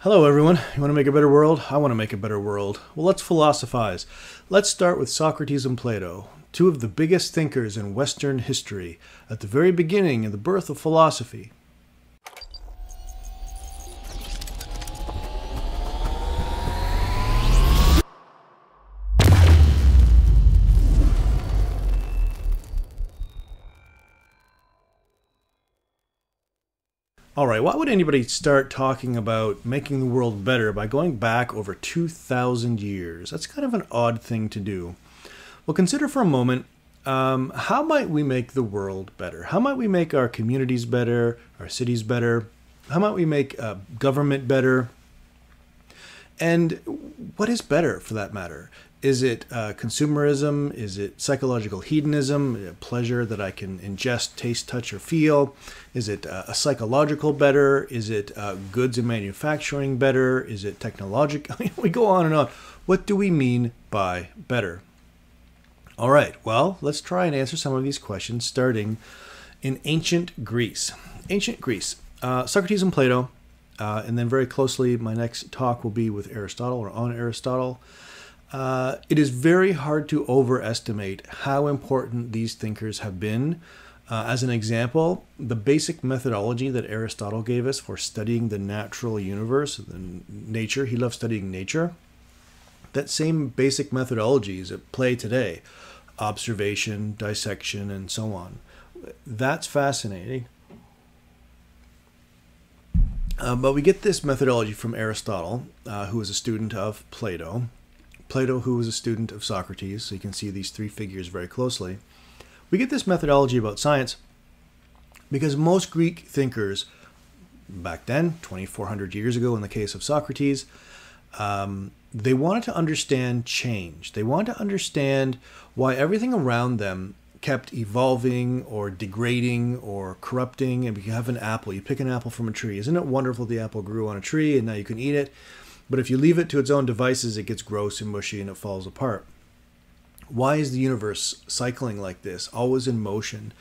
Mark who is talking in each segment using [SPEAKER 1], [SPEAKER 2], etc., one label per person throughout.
[SPEAKER 1] Hello everyone, you want to make a better world? I want to make a better world. Well, let's philosophize. Let's start with Socrates and Plato, two of the biggest thinkers in Western history, at the very beginning of the birth of philosophy. Alright, why would anybody start talking about making the world better by going back over 2,000 years? That's kind of an odd thing to do. Well, consider for a moment, how might we make the world better? How might we make our communities better, our cities better? How might we make government better? And what is better, for that matter? Is it consumerism? Is it psychological hedonism, pleasure that I can ingest, taste, touch, or feel? Is it a psychological better? Is it goods and manufacturing better? Is it technological? We go on and on. What do we mean by better? All right, well, let's try and answer some of these questions starting in ancient Greece. Ancient Greece, Socrates and Plato, and then very closely my next talk will be with Aristotle or on Aristotle. It is very hard to overestimate how important these thinkers have been. As an example, the basic methodology that Aristotle gave us for studying the natural universe, nature, he loved studying nature. That same basic methodology is at play today. Observation, dissection, and so on. That's fascinating. But we get this methodology from Aristotle, who was a student of Plato. Plato, who was a student of Socrates, so you can see these three figures very closely. We get this methodology about science because most Greek thinkers back then, 2,400 years ago in the case of Socrates, they wanted to understand change. They wanted to understand why everything around them kept evolving or degrading or corrupting. And if you have an apple, you pick an apple from a tree. Isn't it wonderful the apple grew on a tree and now you can eat it? But if you leave it to its own devices, it gets gross and mushy and it falls apart. Why is the universe cycling like this, always in motion?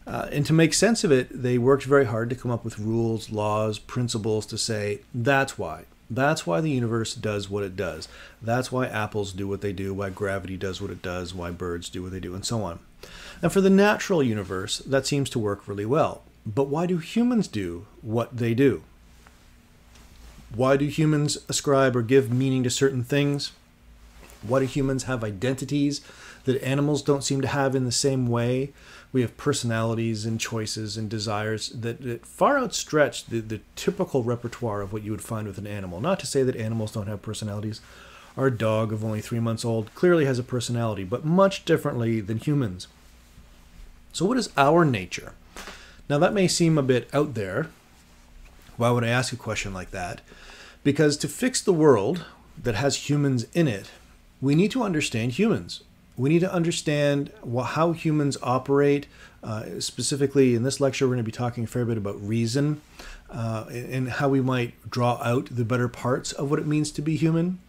[SPEAKER 1] And to make sense of it, they worked very hard to come up with rules, laws, principles to say, that's why. That's why the universe does what it does. That's why apples do what they do, why gravity does what it does, why birds do what they do, and so on. And for the natural universe, that seems to work really well. But why do humans do what they do? Why do humans ascribe or give meaning to certain things? Why do humans have identities that animals don't seem to have in the same way? We have personalities and choices and desires that far outstretch the typical repertoire of what you would find with an animal. Not to say that animals don't have personalities. Our dog of only 3 months old clearly has a personality, but much differently than humans. So what is our nature? Now that may seem a bit out there. Why would I ask a question like that? Because to fix the world that has humans in it, we need to understand humans. We need to understand how humans operate. Specifically, in this lecture, we're going to be talking a fair bit about reason and how we might draw out the better parts of what it means to be human.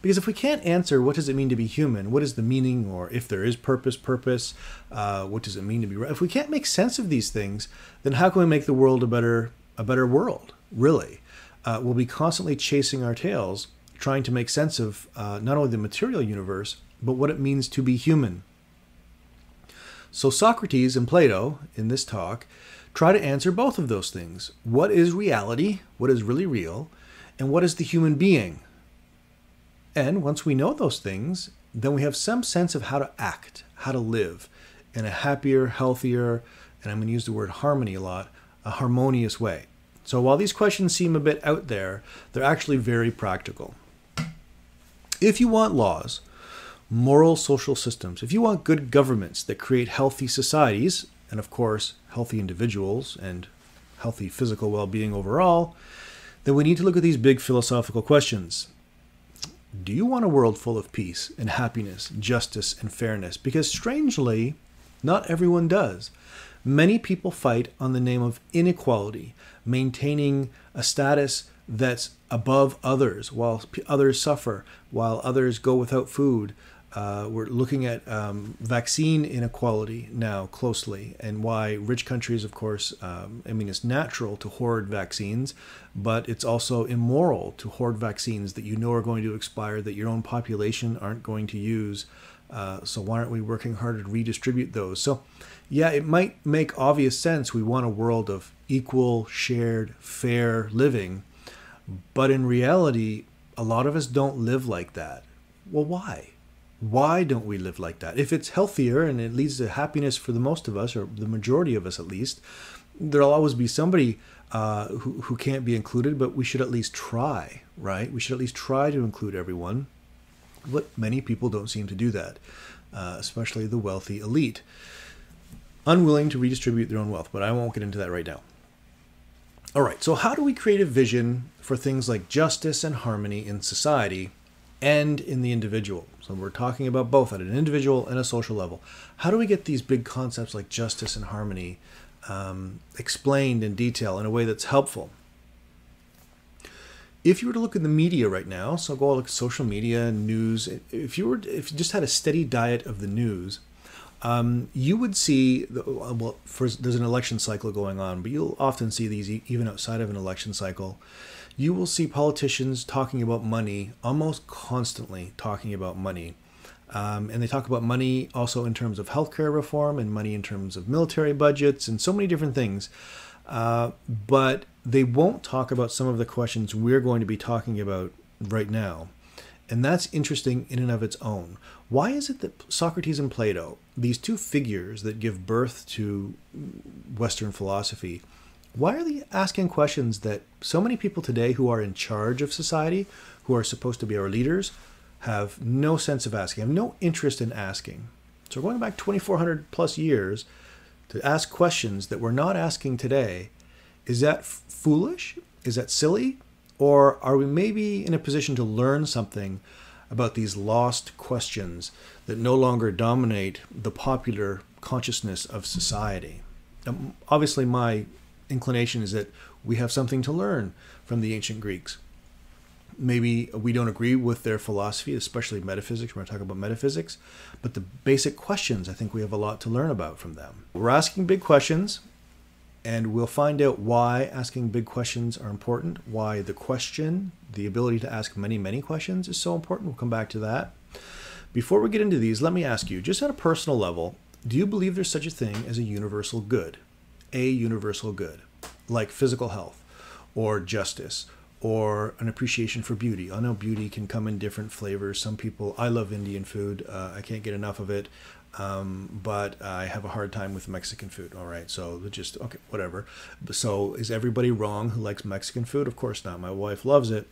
[SPEAKER 1] Because if we can't answer what does it mean to be human, what is the meaning, or if there is purpose, what does it mean to be right? If we can't make sense of these things, then how can we make the world a better world, really? We'll be constantly chasing our tails, trying to make sense of not only the material universe, but what it means to be human. So Socrates and Plato, in this talk, try to answer both of those things. What is reality? What is really real? And what is the human being? And once we know those things, then we have some sense of how to act, how to live in a happier, healthier, and I'm going to use the word harmony a lot, a harmonious way. So while these questions seem a bit out there, they're actually very practical. If you want laws, moral social systems, if you want good governments that create healthy societies, and of course, healthy individuals and healthy physical well-being overall, then we need to look at these big philosophical questions. Do you want a world full of peace and happiness, justice and fairness? Because strangely, not everyone does. Many people fight on the name of inequality, maintaining a status that's above others, while others suffer, while others go without food, We're looking at vaccine inequality now closely, and why rich countries, of course, I mean, it's natural to hoard vaccines, but it's also immoral to hoard vaccines that you know are going to expire, that your own population aren't going to use. So why aren't we working harder to redistribute those? So yeah, it might make obvious sense. We want a world of equal, shared, fair living, but in reality, a lot of us don't live like that. Well, why? Why don't we live like that? If it's healthier and it leads to happiness for the most of us, or the majority of us at least, there'll always be somebody who can't be included, but we should at least try, right? We should at least try to include everyone. But many people don't seem to do that, especially the wealthy elite, unwilling to redistribute their own wealth. But I won't get into that right now. All right, so how do we create a vision for things like justice and harmony in society and in the individual? So we're talking about both at an individual and a social level. How do we get these big concepts like justice and harmony explained in detail in a way that's helpful? If you were to look at the media right now, so go look at social media, news, if you just had a steady diet of the news, you would see, there's an election cycle going on, but you'll often see these even outside of an election cycle. You will see politicians talking about money, almost constantly talking about money. And they talk about money also in terms of healthcare reform, and money in terms of military budgets, and so many different things. But they won't talk about some of the questions we're going to be talking about right now. And that's interesting in and of its own. Why is it that Socrates and Plato, these two figures that give birth to Western philosophy, why are they asking questions that so many people today who are in charge of society, who are supposed to be our leaders, have no sense of asking, have no interest in asking? So we're going back 2,400 plus years to ask questions that we're not asking today. Is that foolish? Is that silly? Or are we maybe in a position to learn something about these lost questions that no longer dominate the popular consciousness of society? Obviously, my inclination is that we have something to learn from the ancient Greeks. Maybe we don't agree with their philosophy, especially metaphysics. We're going to talk about metaphysics. But the basic questions, I think we have a lot to learn about from them. We're asking big questions, and we'll find out why asking big questions are important, why the question, the ability to ask many, many questions is so important. We'll come back to that. Before we get into these, let me ask you, just at a personal level, do you believe there's such a thing as a universal good? A universal good, like physical health or justice or an appreciation for beauty. I know beauty can come in different flavors. Some people, I love Indian food. I can't get enough of it. But I have a hard time with Mexican food. All right, so just, okay, whatever. So is everybody wrong who likes Mexican food? Of course not. My wife loves it.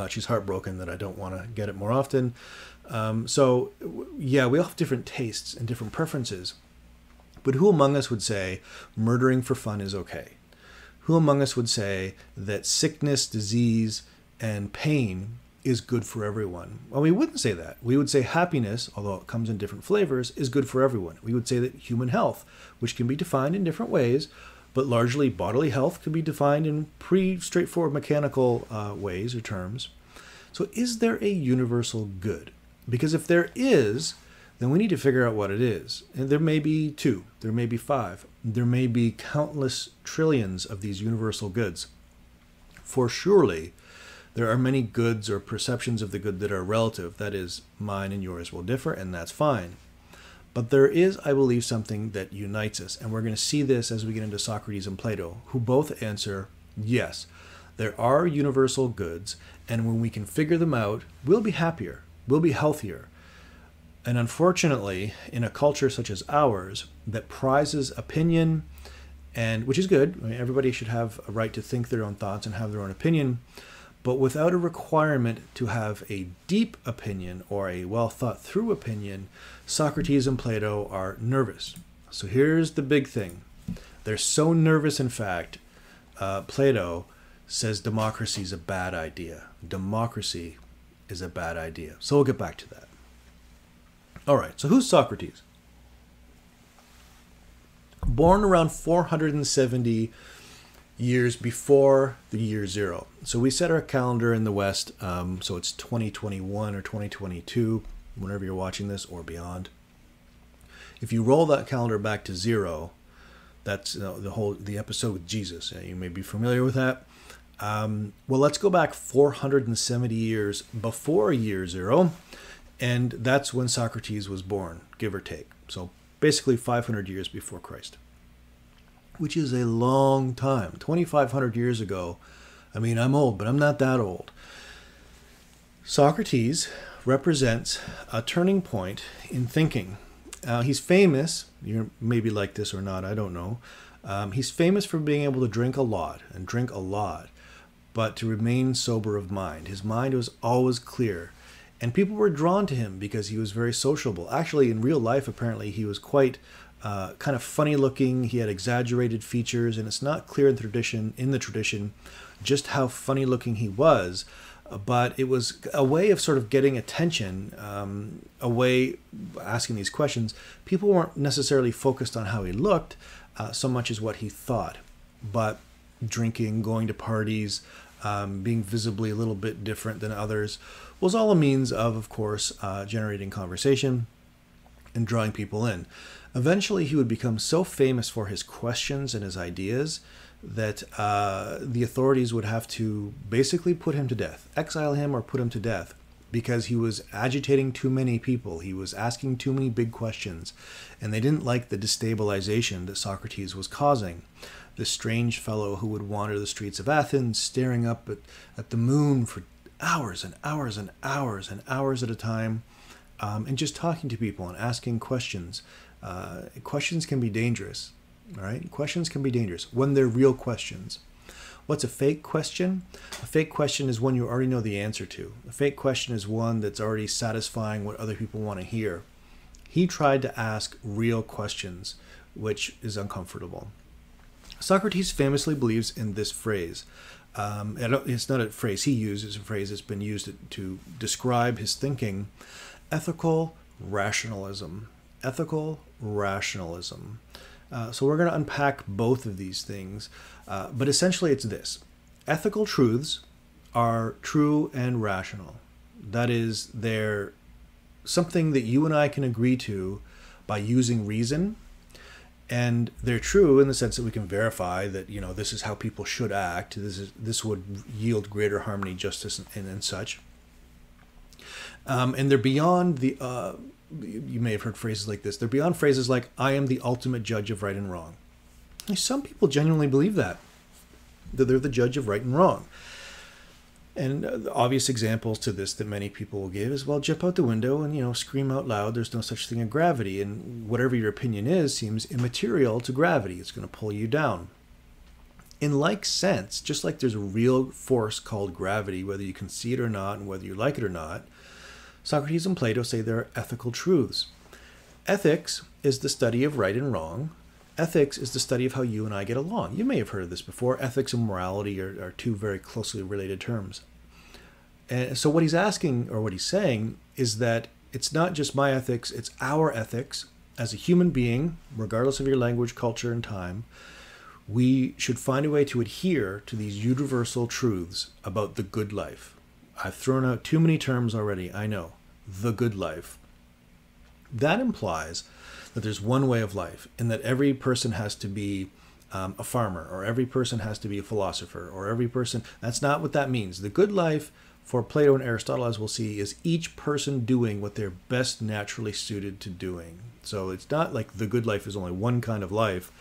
[SPEAKER 1] She's heartbroken that I don't want to get it more often. So yeah, we all have different tastes and different preferences. But who among us would say murdering for fun is okay? Who among us would say that sickness, disease, and pain is good for everyone? Well, we wouldn't say that. We would say happiness, although it comes in different flavors, is good for everyone. We would say that human health, which can be defined in different ways, but largely bodily health can be defined in pretty straightforward mechanical ways or terms. So is there a universal good? Because if there is, then we need to figure out what it is. And there may be two, there may be five, there may be countless trillions of these universal goods. For surely, there are many goods or perceptions of the good that are relative. That is, mine and yours will differ, and that's fine. But there is, I believe, something that unites us. And we're going to see this as we get into Socrates and Plato, who both answer, yes, there are universal goods, and when we can figure them out, we'll be happier, we'll be healthier. And unfortunately, in a culture such as ours that prizes opinion, and which is good, I mean, everybody should have a right to think their own thoughts and have their own opinion, but without a requirement to have a deep opinion or a well thought through opinion, Socrates and Plato are nervous. So here's the big thing. They're so nervous, in fact, Plato says democracy is a bad idea. Democracy is a bad idea. So we'll get back to that. All right, so who's Socrates? Born around 470 years before the year zero. So we set our calendar in the West, so it's 2021 or 2022. whenever you're watching this or beyond. If you roll that calendar back to 0, that's the episode with Jesus. You may be familiar with that. Well, let's go back 470 years before year 0, and that's when Socrates was born, give or take. So basically 500 years before Christ, which is a long time. 2,500 years ago. I mean, I'm old, but I'm not that old. Socrates represents a turning point in thinking. He's famous. You maybe like this or not, I don't know. He's famous for being able to drink a lot, but to remain sober of mind. His mind was always clear. And people were drawn to him because he was very sociable. Actually, in real life, apparently, he was quite kind of funny looking. He had exaggerated features, and it's not clear in the tradition just how funny looking he was. But it was a way of sort of getting attention, asking these questions. People weren't necessarily focused on how he looked so much as what he thought. But drinking, going to parties, being visibly a little bit different than others was all a means of course, generating conversation and drawing people in. Eventually, he would become so famous for his questions and his ideas that the authorities would have to basically put him to death, exile him or put him to death, because he was agitating too many people. He was asking too many big questions, and they didn't like the destabilization that Socrates was causing. This strange fellow who would wander the streets of Athens, staring up at the moon for hours and hours and hours and hours at a time, and just talking to people and asking questions. Questions can be dangerous. All right, questions can be dangerous when they're real questions. What's a fake question? A fake question is one you already know the answer to. A fake question is one that's already satisfying what other people want to hear. He tried to ask real questions, which is uncomfortable. Socrates famously believes in this phrase. It's not a phrase he used, it's a phrase that's been used to describe his thinking. Ethical rationalism. Ethical rationalism. So we're going to unpack both of these things, but essentially it's this. Ethical truths are true and rational. That is, they're something that you and I can agree to by using reason, and they're true in the sense that we can verify that, this is how people should act. This would yield greater harmony, justice, and such. And they're beyond the... you may have heard phrases like this. They're beyond phrases like, I am the ultimate judge of right and wrong. Some people genuinely believe that they're the judge of right and wrong. And the obvious examples to this that many people will give is, well, jump out the window and, scream out loud, there's no such thing as gravity. And whatever your opinion is seems immaterial to gravity. It's going to pull you down. In like sense, just like there's a real force called gravity, whether you can see it or not, and whether you like it or not, Socrates and Plato say there are ethical truths. Ethics is the study of right and wrong. Ethics is the study of how you and I get along. You may have heard of this before. Ethics and morality are two very closely related terms. And so what he's asking, or what he's saying, is that it's not just my ethics, it's our ethics. As a human being, regardless of your language, culture, and time, we should find a way to adhere to these universal truths about the good life. I've thrown out too many terms already, I know. The good life. That implies that there's one way of life, and that every person has to be a farmer, or every person has to be a philosopher, or every person... That's not what that means. The good life, for Plato and Aristotle, as we'll see, is each person doing what they're best naturally suited to doing. So it's not like the good life is only one kind of life.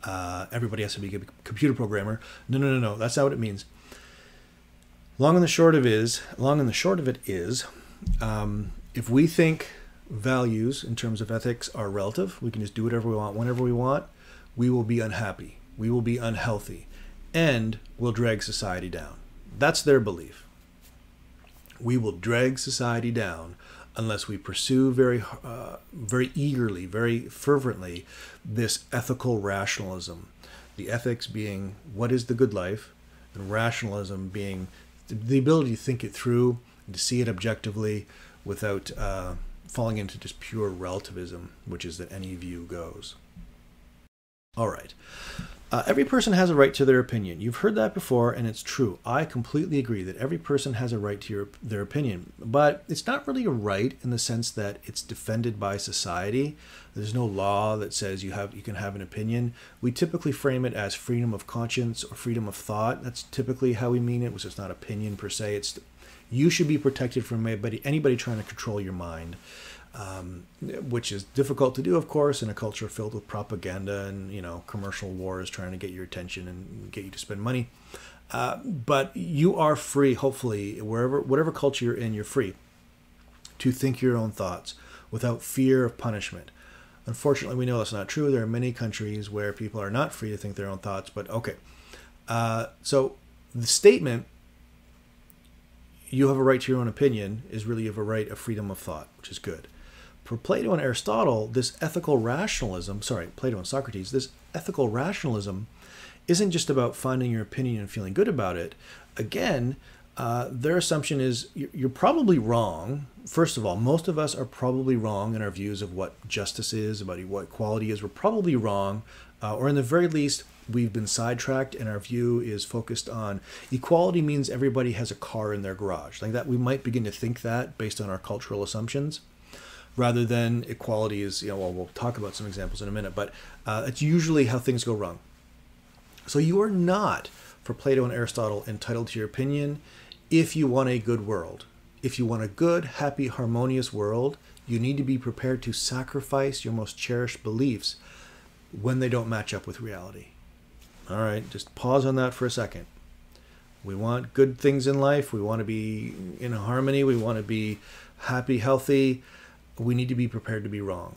[SPEAKER 1] Everybody has to be a computer programmer. No. That's not what it means. Long and the short of it is, if we think values in terms of ethics are relative, we can just do whatever we want, whenever we want, we will be unhappy, we will be unhealthy, and we'll drag society down. That's their belief. We will drag society down unless we pursue very eagerly, very fervently, this ethical rationalism. The ethics being what is the good life, and rationalism being the ability to think it through and to see it objectively without falling into just pure relativism, which is that any view goes. All right. Every person has a right to their opinion. You've heard that before, and it's true. I completely agree that every person has a right to their opinion. But it's not really a right in the sense that it's defended by society. There's no law that says you can have an opinion. We typically frame it as freedom of conscience or freedom of thought. That's typically how we mean it, which is not opinion per se. It's you should be protected from anybody trying to control your mind. Which is difficult to do, of course, in a culture filled with propaganda and commercial wars trying to get your attention and get you to spend money. But you are free, hopefully, whatever culture you're in, you're free to think your own thoughts without fear of punishment. Unfortunately, we know that's not true. There are many countries where people are not free to think their own thoughts. But okay, so the statement, "You have a right to your own opinion," is really you have a right of freedom of thought, which is good. For Plato and Aristotle, this ethical rationalism, Plato and Socrates, this ethical rationalism isn't just about finding your opinion and feeling good about it. Again, their assumption is you're probably wrong. First of all, most of us are probably wrong in our views of what justice is, about what equality is. We're probably wrong, or in the very least, we've been sidetracked and our view is focused on equality means everybody has a car in their garage. Like that, we might begin to think that based on our cultural assumptions, rather than equality is, we'll talk about some examples in a minute, but it's usually how things go wrong. So you are not, for Plato and Aristotle, entitled to your opinion if you want a good world. If you want a good, happy, harmonious world, you need to be prepared to sacrifice your most cherished beliefs when they don't match up with reality. All right, just pause on that for a second. We want good things in life. We want to be in harmony. We want to be happy, healthy. We need to be prepared to be wrong.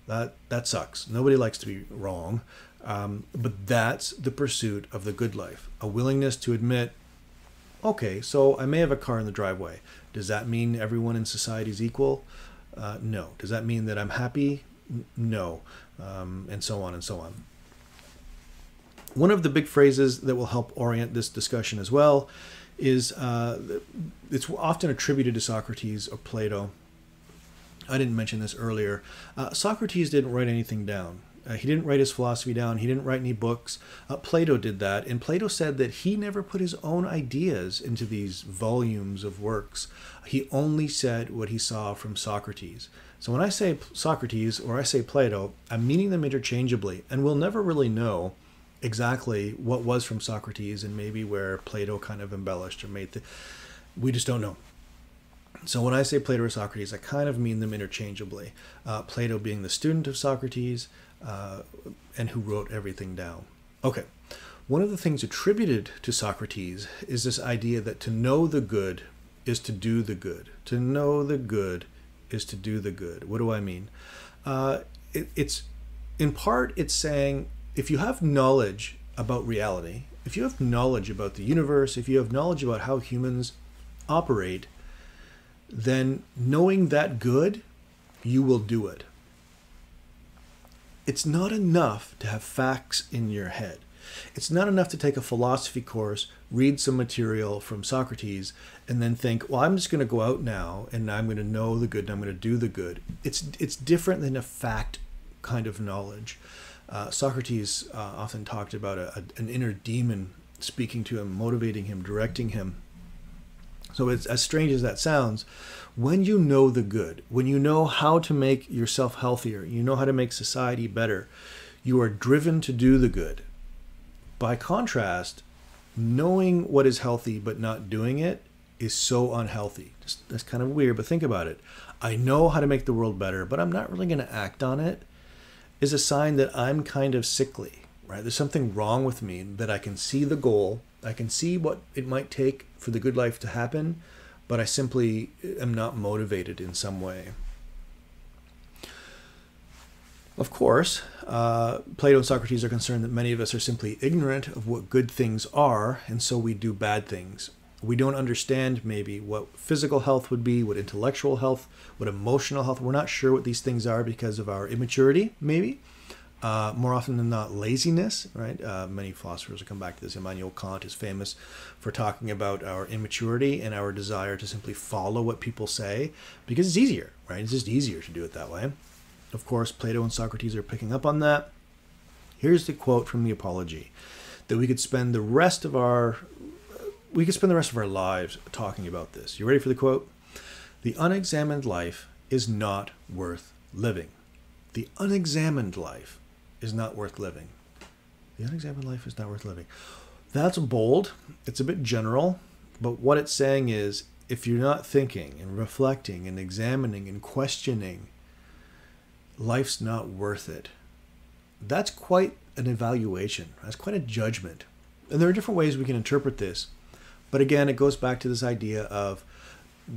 [SPEAKER 1] That sucks. Nobody likes to be wrong. But that's the pursuit of the good life. A willingness to admit, okay, so I may have a car in the driveway. Does that mean everyone in society is equal? No. Does that mean that I'm happy? No. And so on and so on. One of the big phrases that will help orient this discussion as well is, it's often attributed to Socrates or Plato. I didn't mention this earlier. Socrates didn't write anything down. He didn't write his philosophy down. He didn't write any books. Plato did that. And Plato said that he never put his own ideas into these volumes of works. He only said what he saw from Socrates. So when I say Socrates or I say Plato, I'm meaning them interchangeably. And we'll never really know exactly what was from Socrates and maybe where Plato kind of embellished or we just don't know. So when I say Plato or Socrates, I kind of mean them interchangeably. Plato being the student of Socrates and who wrote everything down. Okay, one of the things attributed to Socrates is this idea that to know the good is to do the good. To know the good is to do the good. What do I mean? It's in part, it's saying if you have knowledge about reality, if you have knowledge about the universe, if you have knowledge about how humans operate, then knowing that good, you will do it. It's not enough to have facts in your head. It's not enough to take a philosophy course, read some material from Socrates, and then think, well, I'm just going to go out now and I'm going to know the good and I'm going to do the good. It's different than a fact kind of knowledge. Socrates often talked about an inner demon speaking to him, motivating him, directing him. So it's as strange as that sounds, when you know the good, when you know how to make yourself healthier, you know how to make society better, you are driven to do the good. By contrast, knowing what is healthy but not doing it is so unhealthy. That's kind of weird, but think about it. I know how to make the world better, but I'm not really going to act on it, is a sign that I'm kind of sickly, right? There's something wrong with me, that I can see the goal, I can see what it might take for the good life to happen, but I simply am not motivated in some way. Of course, Plato and Socrates are concerned that many of us are simply ignorant of what good things are, and so we do bad things. We don't understand maybe what physical health would be, what intellectual health, what emotional health. We're not sure what these things are because of our immaturity, maybe. More often than not, laziness, right? Many philosophers will come back to this. Immanuel Kant is famous for talking about our immaturity and our desire to simply follow what people say because it's easier, right? It's just easier to do it that way. Of course, Plato and Socrates are picking up on that. Here's the quote from the Apology that we could spend the rest of our lives talking about this. You ready for the quote? The unexamined life is not worth living. The unexamined life is not worth living. The unexamined life is not worth living. That's bold. It's a bit general, but what it's saying is, if you're not thinking and reflecting and examining and questioning, life's not worth it. That's quite an evaluation. That's quite a judgment. And there are different ways we can interpret this. But again, it goes back to this idea of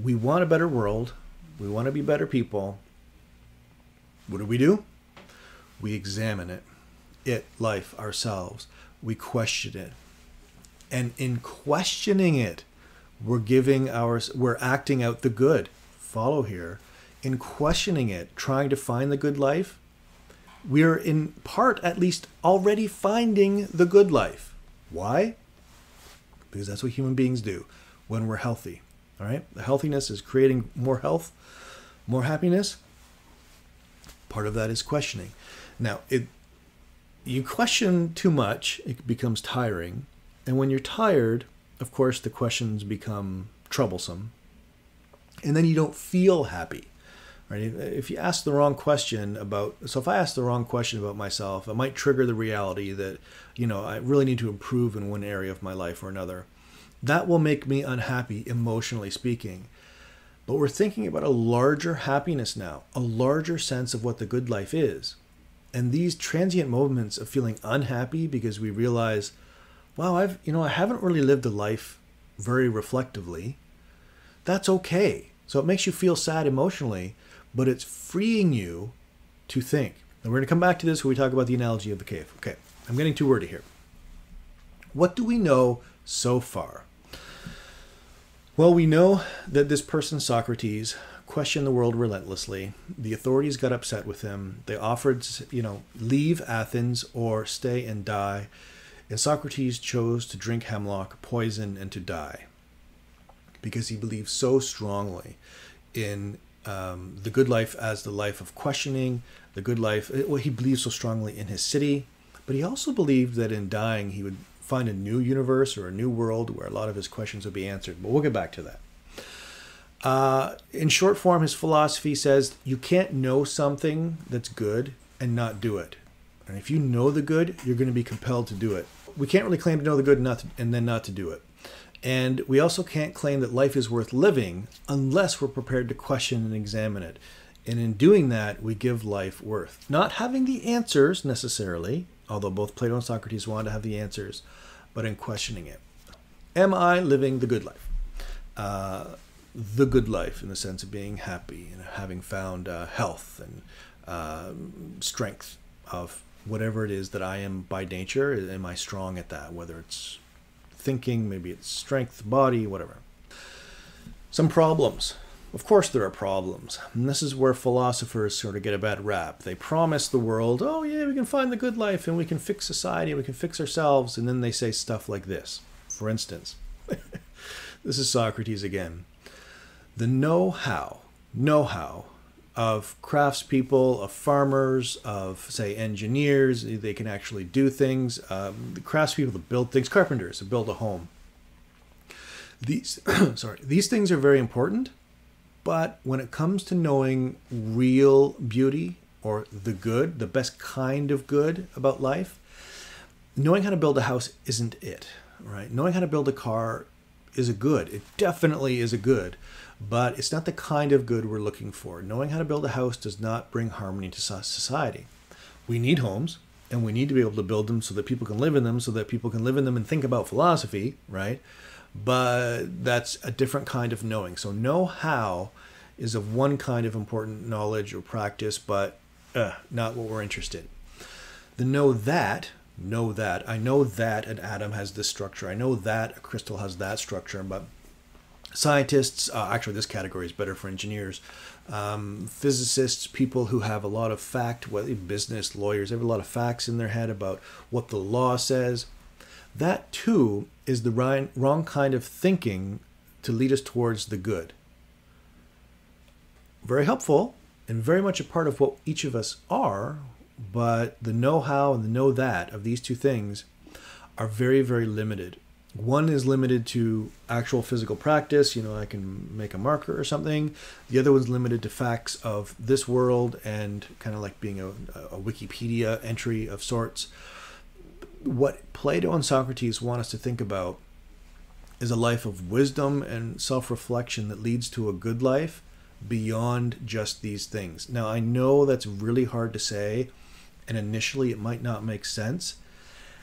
[SPEAKER 1] we want a better world. We want to be better people. What do? We examine it, life, ourselves. We question it. And in questioning it, we're acting out the good. Follow here. In questioning it, trying to find the good life, we're in part at least already finding the good life. Why? Because that's what human beings do when we're healthy. All right? The healthiness is creating more health, more happiness. Part of that is questioning. Now, you question too much, it becomes tiring. And when you're tired, of course, the questions become troublesome. And then you don't feel happy. Right? If you ask the wrong question if I ask the wrong question about myself, it might trigger the reality that, I really need to improve in one area of my life or another. That will make me unhappy, emotionally speaking. But we're thinking about a larger happiness now, a larger sense of what the good life is. And these transient moments of feeling unhappy because we realize, wow, I haven't really lived a life very reflectively. That's okay. So it makes you feel sad emotionally, but it's freeing you to think. And we're going to come back to this when we talk about the analogy of the cave. Okay, I'm getting too wordy here. What do we know so far? Well, we know that this person, Socrates, questioned the world relentlessly. The authorities got upset with him. They offered, leave Athens or stay and die. And Socrates chose to drink hemlock, poison, and to die because he believed so strongly in the good life as the life of questioning, the good life. Well, he believed so strongly in his city, but he also believed that in dying he would find a new universe or a new world where a lot of his questions would be answered. But we'll get back to that. In short form, his philosophy says you can't know something that's good and not do it. And if you know the good, you're going to be compelled to do it. We can't really claim to know the good and then not to do it. And we also can't claim that life is worth living unless we're prepared to question and examine it. And in doing that, we give life worth. Not having the answers necessarily, although both Plato and Socrates wanted to have the answers, but in questioning it. Am I living the good life? The good life in the sense of being happy and having found health and strength of whatever it is that I am by nature. Am I strong at that? Whether it's thinking, maybe it's strength, body, whatever. Some problems. Of course there are problems. And this is where philosophers sort of get a bad rap. They promise the world, oh yeah, we can find the good life and we can fix society and we can fix ourselves. And then they say stuff like this. For instance, this is Socrates again. The know-how of craftspeople, of farmers, of, say, engineers, they can actually do things. The craftspeople that build things, carpenters that build a home. These things are very important, but when it comes to knowing real beauty or the good, the best kind of good about life, knowing how to build a house isn't it, right? Knowing how to build a car is a good. It definitely is a good. But it's not the kind of good we're looking for. Knowing how to build a house does not bring harmony to society. We need homes, and we need to be able to build them so that people can live in them, so that people can live in them and think about philosophy, right? But that's a different kind of knowing. So know-how is of one kind of important knowledge or practice, but not what we're interested in. The know that, I know that an atom has this structure. I know that a crystal has that structure, but scientists, actually this category is better for engineers, physicists, people who have a lot of fact, business, lawyers, they have a lot of facts in their head about what the law says. That too is the wrong kind of thinking to lead us towards the good. Very helpful and very much a part of what each of us are but the know-how and the know-that of these two things are very, very limited. One is limited to actual physical practice. I can make a marker or something. The other one's limited to facts of this world and kind of like being a Wikipedia entry of sorts. What Plato and Socrates want us to think about is a life of wisdom and self-reflection that leads to a good life beyond just these things. Now, I know that's really hard to say, and initially it might not make sense,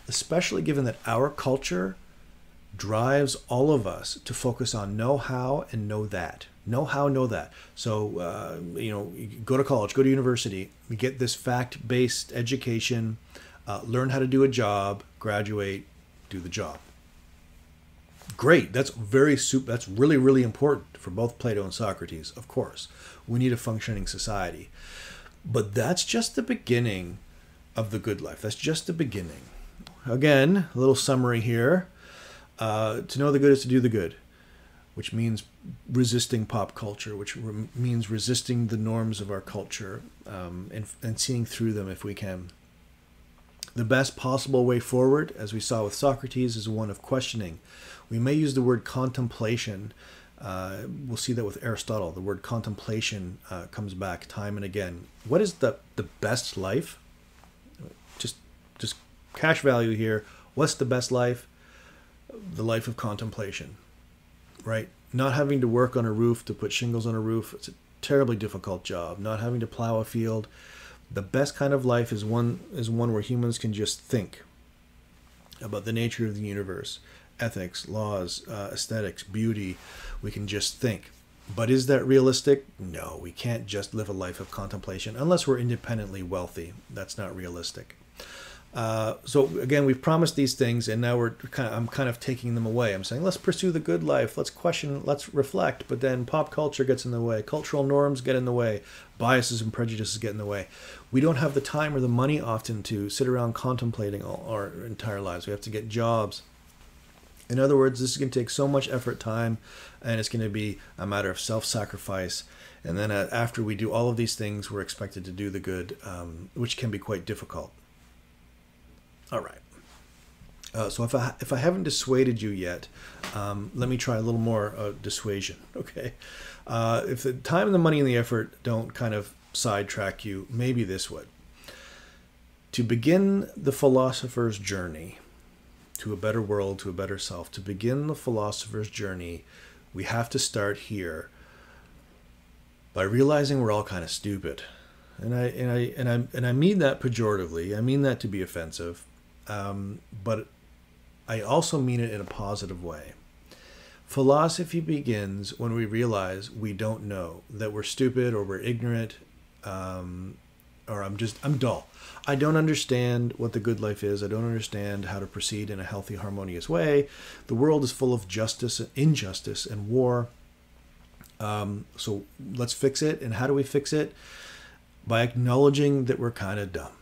[SPEAKER 1] especially given that our culture drives all of us to focus on know-how and know that. Know-how, know that. So, you go to college, go to university, you get this fact-based education, learn how to do a job, graduate, do the job. Great. That's really, really important for both Plato and Socrates, of course. We need a functioning society. But that's just the beginning of the good life. That's just the beginning. Again, a little summary here. To know the good is to do the good, which means resisting pop culture, which means resisting the norms of our culture, and seeing through them if we can. The best possible way forward, as we saw with Socrates, is one of questioning. We may use the word contemplation. We'll see that with Aristotle. The word contemplation comes back time and again. What is the best life? Just cash value here. What's the best life? The life of contemplation, right? Not having to work on a roof to put shingles on a roof. It's a terribly difficult job. Not having to plow a field. The best kind of life is one where humans can just think about the nature of the universe, ethics, laws, aesthetics, beauty. We can just think. But is that realistic? No, we can't just live a life of contemplation unless we're independently wealthy. That's not realistic. So again, we've promised these things, and now I'm kind of taking them away. I'm saying, let's pursue the good life. Let's question, let's reflect. But then pop culture gets in the way. Cultural norms get in the way. Biases and prejudices get in the way. We don't have the time or the money often to sit around contemplating all our entire lives. We have to get jobs. In other words, this is going to take so much effort, time, and it's going to be a matter of self-sacrifice. And then after we do all of these things, we're expected to do the good, which can be quite difficult. All right. So if I haven't dissuaded you yet, let me try a little more dissuasion. Okay. If the time and the money and the effort don't kind of sidetrack you, maybe this would. To begin the philosopher's journey to a better world, to a better self, to begin the philosopher's journey, we have to start here by realizing we're all kind of stupid. And I mean that pejoratively. I mean that to be offensive. But I also mean it in a positive way. Philosophy begins when we realize we don't know, that we're stupid or we're ignorant, or I'm dull. I don't understand what the good life is. I don't understand how to proceed in a healthy, harmonious way. The world is full of injustice, and war. So let's fix it. And how do we fix it? By acknowledging that we're kind of dumb.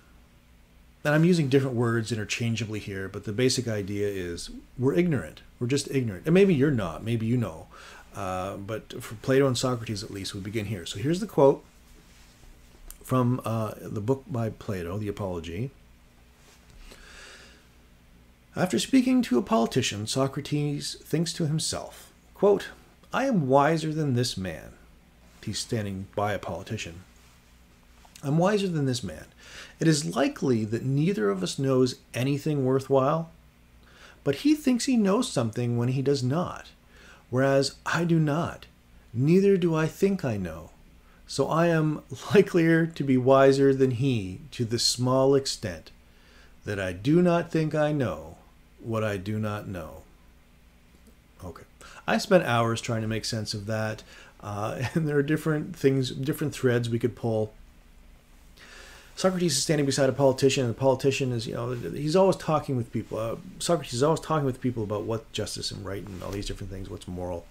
[SPEAKER 1] And I'm using different words interchangeably here, but the basic idea is we're ignorant. We're just ignorant. And maybe you're not. Maybe you know. But for Plato and Socrates, at least, we begin here. So here's the quote from the book by Plato, the Apology. After speaking to a politician, Socrates thinks to himself, quote, I am wiser than this man. He's standing by a politician. I'm wiser than this man. It is likely that neither of us knows anything worthwhile, but he thinks he knows something when he does not, whereas I do not. Neither do I think I know. So I am likelier to be wiser than he to the small extent that I do not think I know what I do not know. Okay. I spent hours trying to make sense of that, and there are different things, different threads we could pull. Socrates is standing beside a politician, and the politician is, he's always talking with people. Socrates is always talking with people about what justice and right and all these different things, what's moral.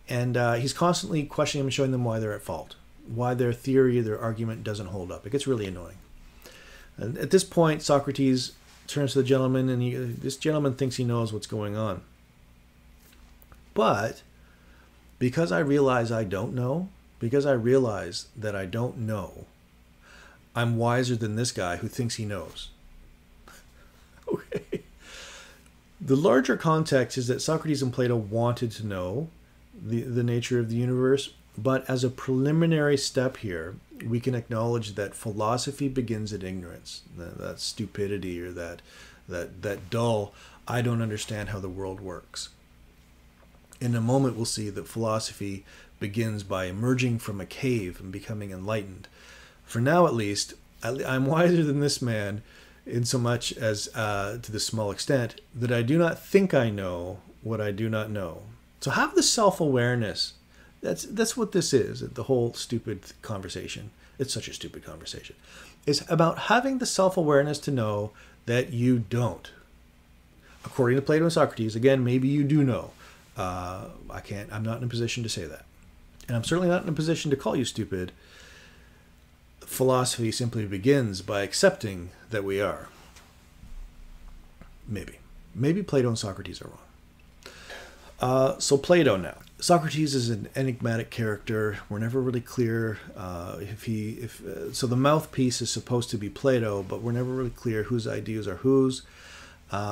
[SPEAKER 1] And he's constantly questioning them and showing them why they're at fault, why their theory, their argument doesn't hold up. It gets really annoying. And at this point, Socrates turns to the gentleman, and this gentleman thinks he knows what's going on. But because I realize I don't know, because I realize that I don't know, I'm wiser than this guy who thinks he knows. Okay. The larger context is that Socrates and Plato wanted to know the nature of the universe, but as a preliminary step here, we can acknowledge that philosophy begins at ignorance, that stupidity, or that dull, I don't understand how the world works. In a moment, we'll see that philosophy begins by emerging from a cave and becoming enlightened. For now, at least, I'm wiser than this man, in so much as, to this small extent, that I do not think I know what I do not know. So have the self-awareness. That's what this is, the whole stupid conversation. It's such a stupid conversation. It's about having the self-awareness to know that you don't. According to Plato and Socrates, again, maybe you do know. I'm not in a position to say that. And I'm certainly not in a position to call you stupid. Philosophy simply begins by accepting that we are. Maybe Plato and Socrates are wrong. So Plato now. Socrates is an enigmatic character. We're never really clear so the mouthpiece is supposed to be Plato, but we're never really clear whose ideas are whose.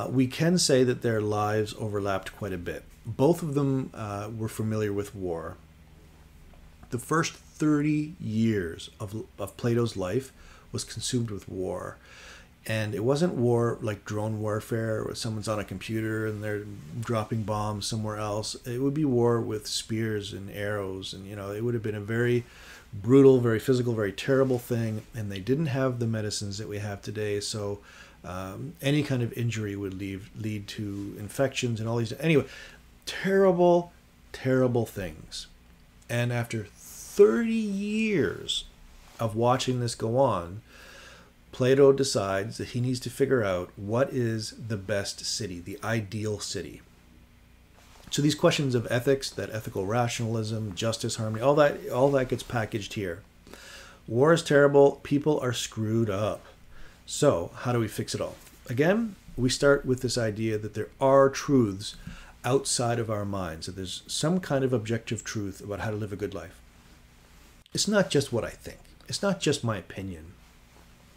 [SPEAKER 1] We can say that their lives overlapped quite a bit. Both of them were familiar with war. The first 30 years of Plato's life was consumed with war. And it wasn't war like drone warfare, where someone's on a computer and they're dropping bombs somewhere else. It would be war with spears and arrows. And, it would have been a very brutal, very physical, very terrible thing. And they didn't have the medicines that we have today. So any kind of injury would lead to infections and all these. Anyway, terrible, terrible things. And after 30 years of watching this go on, Plato decides that he needs to figure out what is the best city, the ideal city. So these questions of ethics, that ethical rationalism, justice, harmony, all that gets packaged here. War is terrible. People are screwed up. So how do we fix it all? Again, we start with this idea that there are truths outside of our minds, that there's some kind of objective truth about how to live a good life. It's not just what I think. It's not just my opinion.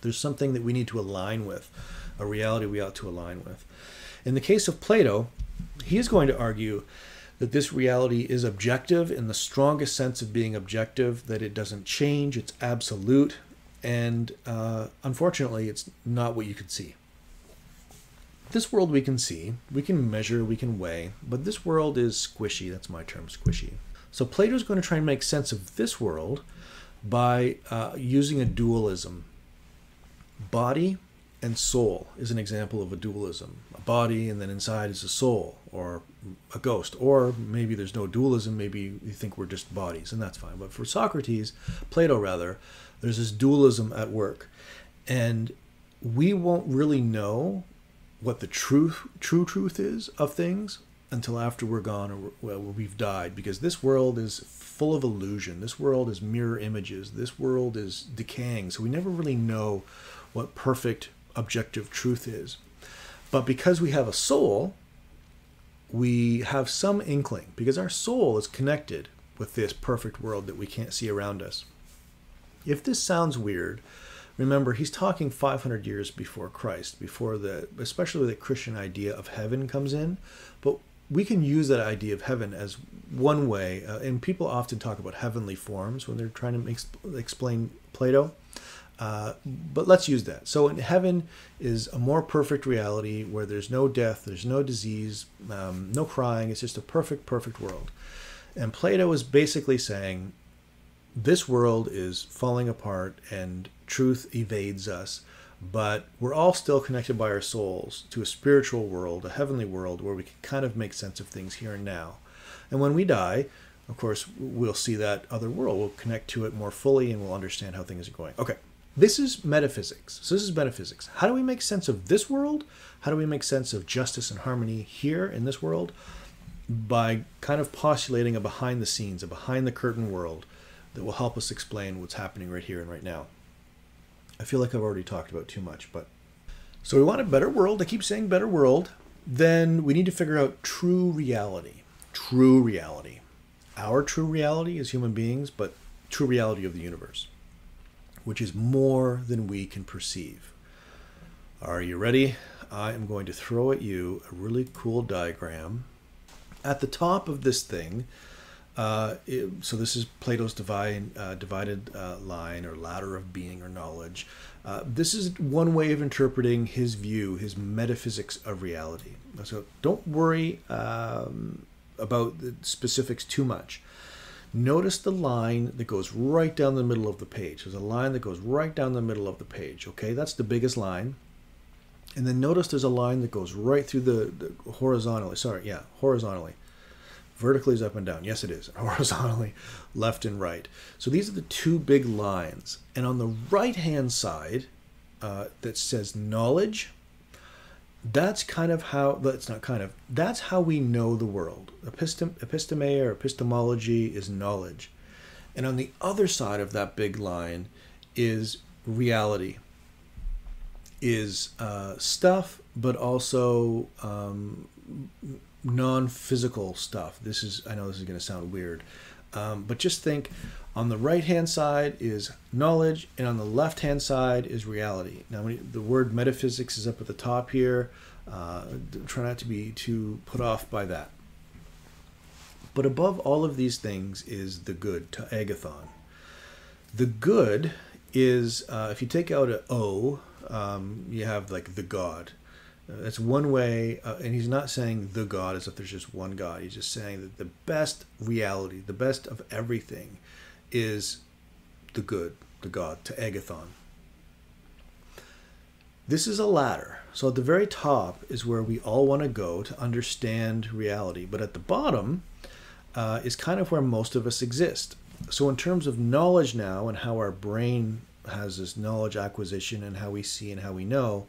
[SPEAKER 1] There's something that we need to align with, a reality we ought to align with. In the case of Plato, he is going to argue that this reality is objective in the strongest sense of being objective, that it doesn't change, it's absolute, and unfortunately, it's not what you could see. This world we can see, we can measure, we can weigh, but this world is squishy. That's my term, squishy. So Plato's going to try and make sense of this world by using a dualism. Body and soul is an example of a dualism. A body, and then inside is a soul, or a ghost. Or maybe there's no dualism, maybe you think we're just bodies, and that's fine. But for Socrates, Plato rather, there's this dualism at work. And we won't really know what the true truth is of things until after we're gone, or we've died, because this world is full of illusion. This world is mirror images. This world is decaying. So we never really know what perfect objective truth is. But because we have a soul, we have some inkling, because our soul is connected with this perfect world that we can't see around us. If this sounds weird, remember, he's talking 500 years before Christ, especially the Christian idea of heaven comes in. But we can use that idea of heaven as one way, and people often talk about heavenly forms when they're trying to explain Plato. But let's use that. So in heaven is a more perfect reality where there's no death, there's no disease, no crying. It's just a perfect world. And Plato is basically saying this world is falling apart and truth evades us, but we're all still connected by our souls to a spiritual world, a heavenly world, where we can kind of make sense of things here and now. And when we die, of course, we'll see that other world. We'll connect to it more fully and we'll understand how things are going. Okay. This is metaphysics. So this is metaphysics. How do we make sense of this world? How do we make sense of justice and harmony here in this world? By kind of postulating a behind the scenes, a behind the curtain world that will help us explain what's happening right here and right now. I feel like I've already talked about too much, but so we want a better world. I keep saying better world. Then we need to figure out true reality. True reality. Our true reality as human beings, but true reality of the universe. which is more than we can perceive. Are you ready? I am going to throw at you a really cool diagram. At the top of this thing, so this is Plato's divided line or ladder of being or knowledge. This is one way of interpreting his view, his metaphysics of reality. So don't worry about the specifics too much. Notice the line that goes right down the middle of the page. There's a line that goes right down the middle of the page. Okay, that's the biggest line. And then notice there's a line that goes right through the horizontally. Sorry, yeah, horizontally. Vertically is up and down. Yes, it is. Horizontally, left and right. So these are the two big lines. And on the right-hand side, that says knowledge, that's kind of how, that's not kind of, that's how we know the world. Episteme or epistemology is knowledge. And on the other side of that big line is reality. Is stuff, but also non-physical stuff. This is, I know this is going to sound weird, but just think on the right-hand side is knowledge, and on the left-hand side is reality. Now, the word metaphysics is up at the top here. Try not to be too put off by that. But above all of these things is the good, to agathon. The good is, if you take out an O, you have like the God. That's one way, and he's not saying the God as if there's just one God. He's just saying that the best reality, the best of everything, is the good, the God, to agathon. This is a ladder. So at the very top is where we all want to go to understand reality. But at the bottom is kind of where most of us exist. So in terms of knowledge now and how our brain has this knowledge acquisition and how we see and how we know,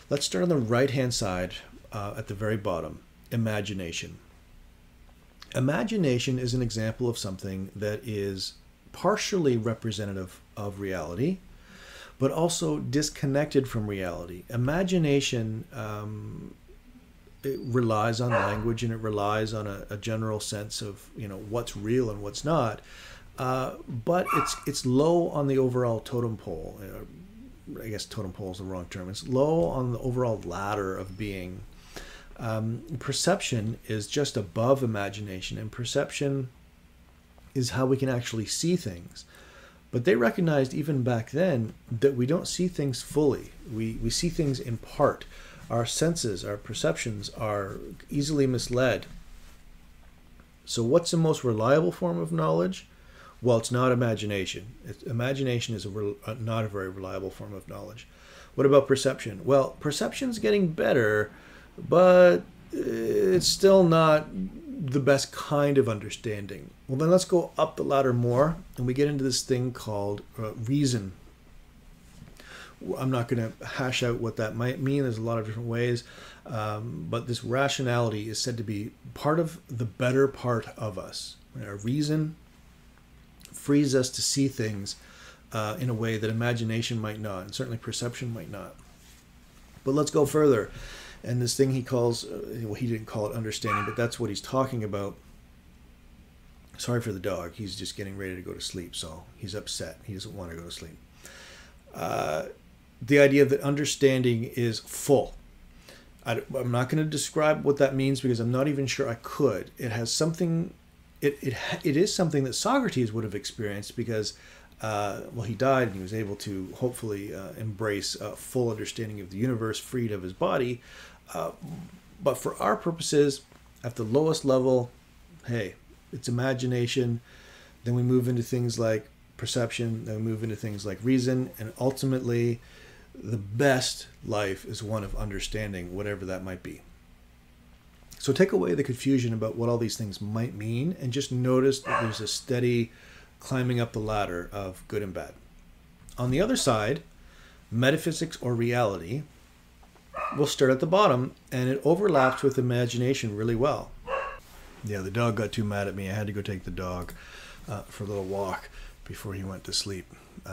[SPEAKER 1] let's start on the right-hand side at the very bottom, imagination. Imagination is an example of something that is partially representative of reality, but also disconnected from reality. Imagination, it relies on language and it relies on a general sense of, you know, what's real and what's not. But it's low on the overall totem pole. I guess totem pole is the wrong term. It's low on the overall ladder of being. Perception is just above imagination, and perception is how we can actually see things. But they recognized even back then that we don't see things fully. We see things in part. Our senses, our perceptions are easily misled. So what's the most reliable form of knowledge? Well, it's not imagination. Imagination is not a very reliable form of knowledge. What about perception? Well, perception's getting better, but it's still not the best kind of understanding. Well, then let's go up the ladder more, and we get into this thing called reason. I'm not going to hash out what that might mean. There's a lot of different ways, but this rationality is said to be part of the better part of us. Our reason frees us to see things in a way that imagination might not, and certainly perception might not. But let's go further. And this thing he calls, well, he didn't call it understanding, but that's what he's talking about. Sorry for the dog. He's just getting ready to go to sleep, so he's upset. He doesn't want to go to sleep. The idea that understanding is full. I'm not going to describe what that means because I'm not even sure I could. It has something. It is something that Socrates would have experienced because, well, he died and he was able to hopefully embrace a full understanding of the universe, freed of his body. But for our purposes, at the lowest level, hey, it's imagination. Then we move into things like perception. Then we move into things like reason. And ultimately, the best life is one of understanding, whatever that might be. So take away the confusion about what all these things might mean and just notice that there's a steady climbing up the ladder of good and bad. On the other side, metaphysics or reality will start at the bottom, and it overlaps with imagination really well. Yeah, the dog got too mad at me. I had to go take the dog for a little walk before he went to sleep.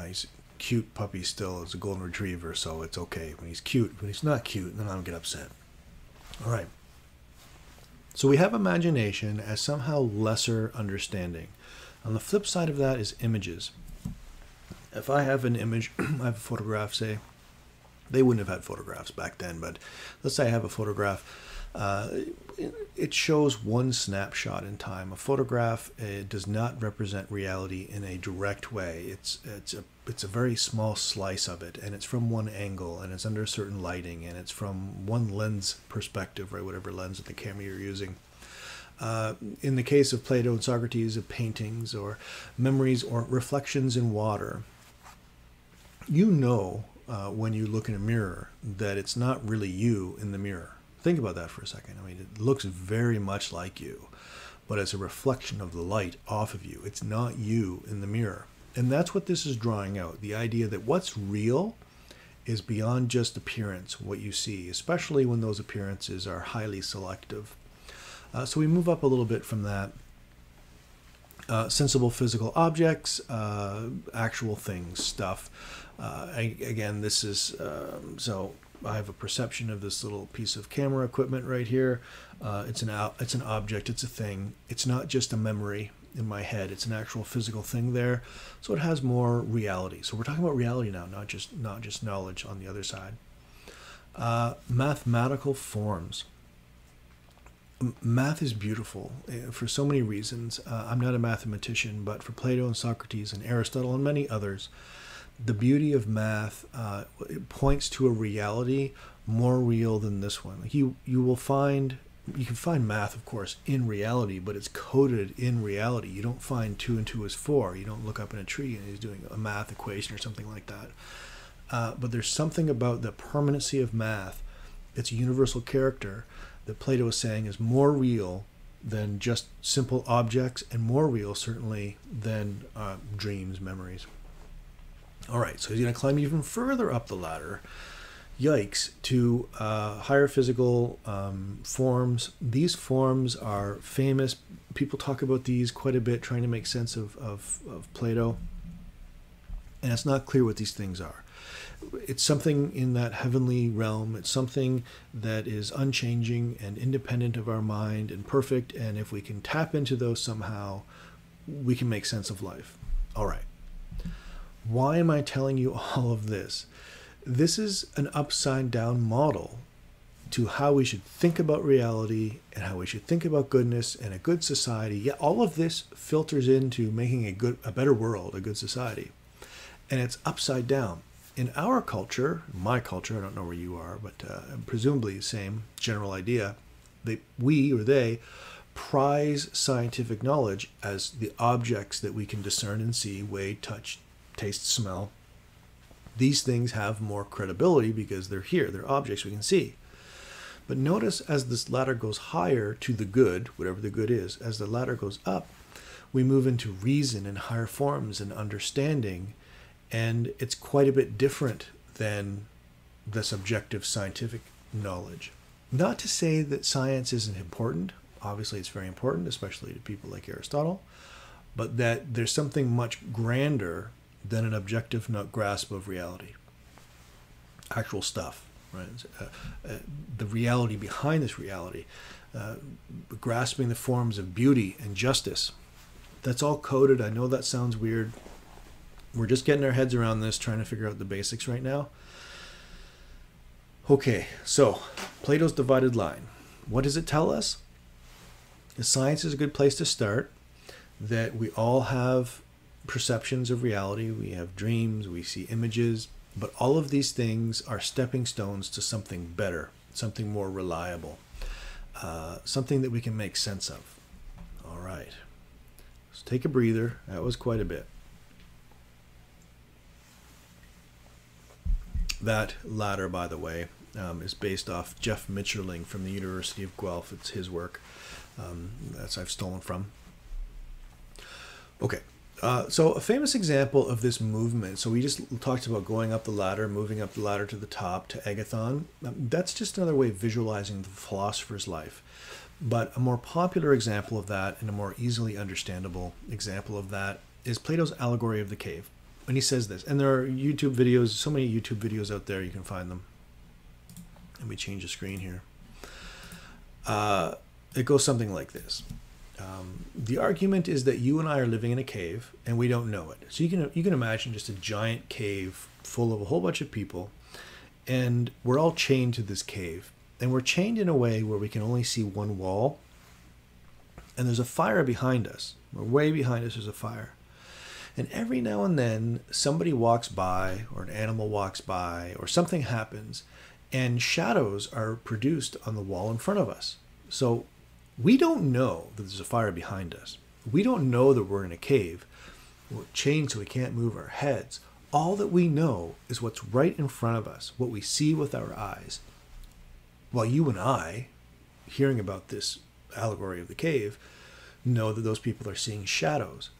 [SPEAKER 1] He's a cute puppy still. It's a golden retriever, so it's okay. When he's cute, when he's not cute, then I don't get upset. All right. So we have imagination as somehow lesser understanding. On the flip side of that is images. If I have an image, I have a photograph, say, they wouldn't have had photographs back then, but let's say I have a photograph. It shows one snapshot in time. A photograph does not represent reality in a direct way. It's a very small slice of it, and it's from one angle, and it's under certain lighting, and it's from one lens perspective, right? Whatever lens of the camera you're using. In the case of Plato and Socrates, of paintings or memories or reflections in water, you know when you look in a mirror that it's not really you in the mirror. Think about that for a second. I mean, it looks very much like you, but it's a reflection of the light off of you. It's not you in the mirror. And that's what this is drawing out. The idea that what's real is beyond just appearance, what you see, especially when those appearances are highly selective. So we move up a little bit from that. Sensible physical objects, actual things, stuff. Again, this is, so I have a perception of this little piece of camera equipment right here. It's an object, it's a thing. It's not just a memory in my head. It's an actual physical thing there. So it has more reality. So we're talking about reality now, not just knowledge on the other side. Mathematical forms. Math is beautiful for so many reasons. I'm not a mathematician, but for Plato and Socrates and Aristotle and many others, the beauty of math it points to a reality more real than this one. Like you can find math, of course, in reality, but it's coded in reality. You don't find 2 and 2 is 4. You don't look up in a tree and he's doing a math equation or something like that. But there's something about the permanency of math. It's a universal character that Plato is saying is more real than just simple objects, and more real certainly than dreams, memories. All right, so he's going to climb even further up the ladder, yikes, to higher physical forms. These forms are famous. People talk about these quite a bit, trying to make sense of Plato, and it's not clear what these things are. It's something in that heavenly realm. It's something that is unchanging and independent of our mind and perfect. And if we can tap into those somehow, we can make sense of life. All right. Why am I telling you all of this? This is an upside down model to how we should think about reality and how we should think about goodness and a good society. Yeah, all of this filters into making a better world, a good society. And it's upside down. In our culture, my culture, I don't know where you are, but presumably the same general idea, they prize scientific knowledge as the objects that we can discern and see, weigh, touch, taste, smell. These things have more credibility because they're here, they're objects we can see. But notice as this ladder goes higher to the good, whatever the good is, as the ladder goes up, we move into reason and higher forms and understanding. And it's quite a bit different than the subjective scientific knowledge. Not to say that science isn't important. Obviously, it's very important, especially to people like Aristotle. But that there's something much grander than an objective grasp of reality. Actual stuff, right? The reality behind this reality. Grasping the forms of beauty and justice. That's all coded. I know that sounds weird. We're just getting our heads around this, trying to figure out the basics right now. Okay, so Plato's divided line. What does it tell us? Science is a good place to start, that we all have perceptions of reality. We have dreams, we see images, but all of these things are stepping stones to something better, something more reliable, something that we can make sense of. All right, let's take a breather. That was quite a bit. That ladder, by the way, is based off Jeff Mitscherling from the University of Guelph. It's his work. That's I've stolen from. Okay, so a famous example of this movement. So we just talked about going up the ladder, moving up the ladder to the top, to agathon. That's just another way of visualizing the philosopher's life. But a more popular example of that, and a more easily understandable example of that, is Plato's Allegory of the Cave. And he says this, and there are YouTube videos, so many YouTube videos out there, you can find them. Let me change the screen here. It goes something like this. The argument is that you and I are living in a cave and we don't know it. So you can imagine just a giant cave full of a whole bunch of people, and we're all chained to this cave, and we're chained in a way where we can only see one wall, and there's a fire behind us. Way behind us there's a fire. And every now and then somebody walks by, or an animal walks by, or something happens, and shadows are produced on the wall in front of us. So we don't know that there's a fire behind us. We don't know that we're in a cave. We're chained so we can't move our heads. All that we know is what's right in front of us, what we see with our eyes. While you and I, hearing about this allegory of the cave, know that those people are seeing shadows.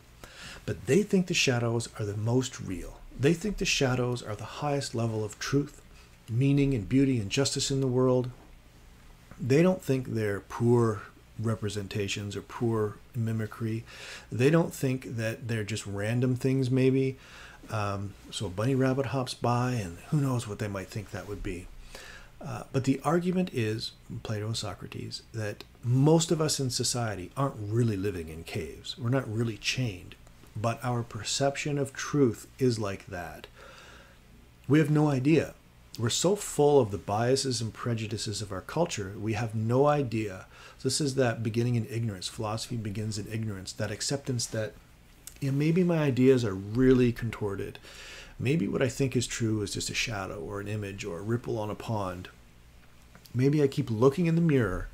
[SPEAKER 1] But they think the shadows are the most real. They think the shadows are the highest level of truth, meaning and beauty and justice in the world. They don't think they're poor representations or poor mimicry. They don't think that they're just random things maybe. So a bunny rabbit hops by and who knows what they might think that would be. But the argument is, Plato and Socrates, that most of us in society aren't really living in caves. We're not really chained. But our perception of truth is like that. We have no idea. We're so full of the biases and prejudices of our culture, we have no idea. This is that beginning in ignorance. Philosophy begins in ignorance, that acceptance that maybe my ideas are really contorted. Maybe what I think is true is just a shadow or an image or a ripple on a pond. Maybe I keep looking in the mirror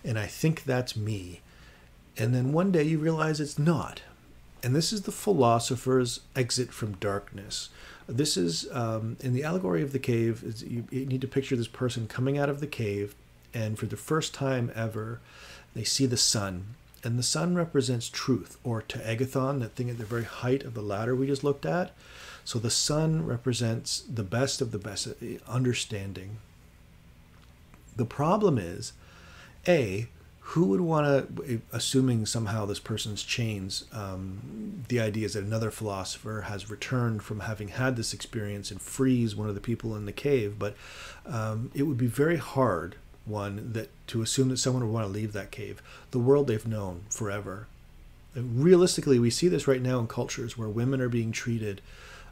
[SPEAKER 1] and I think that's me. And then one day you realize it's not. And this is the philosopher's exit from darkness. This is, in the allegory of the cave, you need to picture this person coming out of the cave, and for the first time ever, they see the sun. And the sun represents truth, or teagathon, that thing at the very height of the ladder we just looked at. So the sun represents the best of the best, understanding. The problem is, A, who would want to, assuming somehow this person's chains, the idea is that another philosopher has returned from having had this experience and frees one of the people in the cave, but it would be very hard, to assume that someone would want to leave that cave, the world they've known forever. And realistically, we see this right now in cultures where women are being treated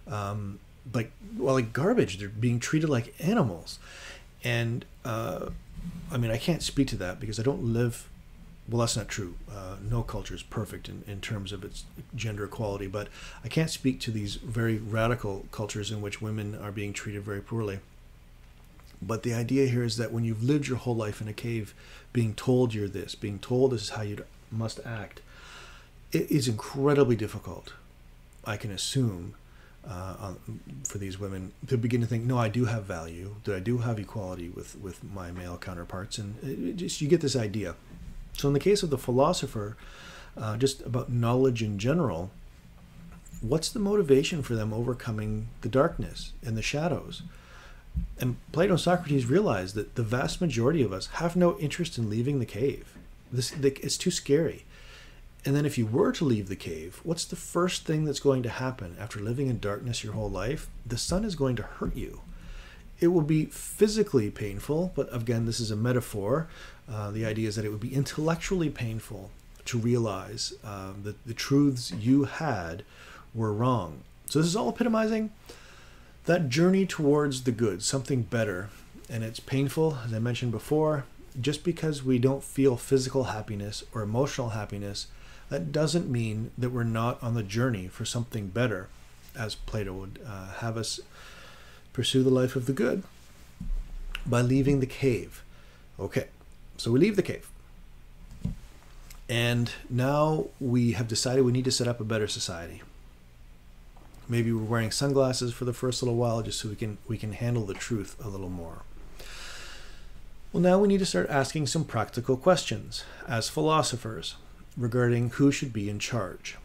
[SPEAKER 1] like garbage. They're being treated like animals. And I can't speak to that because I don't live, well, that's not true. No culture is perfect in terms of its gender equality, but I can't speak to these very radical cultures in which women are being treated very poorly. But the idea here is that when you've lived your whole life in a cave, being told you're this, being told this is how you must act, it is incredibly difficult, I can assume, for these women to begin to think, no, I do have value, that I do have equality with my male counterparts, and you get this idea. So in the case of the philosopher, just about knowledge in general, what's the motivation for them overcoming the darkness and the shadows? And Plato and Socrates realized that the vast majority of us have no interest in leaving the cave. It's too scary. And then if you were to leave the cave, what's the first thing that's going to happen after living in darkness your whole life? The sun is going to hurt you. It will be physically painful, but again, this is a metaphor. The idea is that it would be intellectually painful to realize that the truths you had were wrong. So this is all epitomizing that journey towards the good, something better. And it's painful, as I mentioned before. Just because we don't feel physical happiness or emotional happiness, that doesn't mean that we're not on the journey for something better, as Plato would have us pursue the life of the good by leaving the cave. Okay, so we leave the cave. And now we have decided we need to set up a better society. Maybe we're wearing sunglasses for the first little while just so we can handle the truth a little more. Well, now we need to start asking some practical questions as philosophers regarding who should be in charge.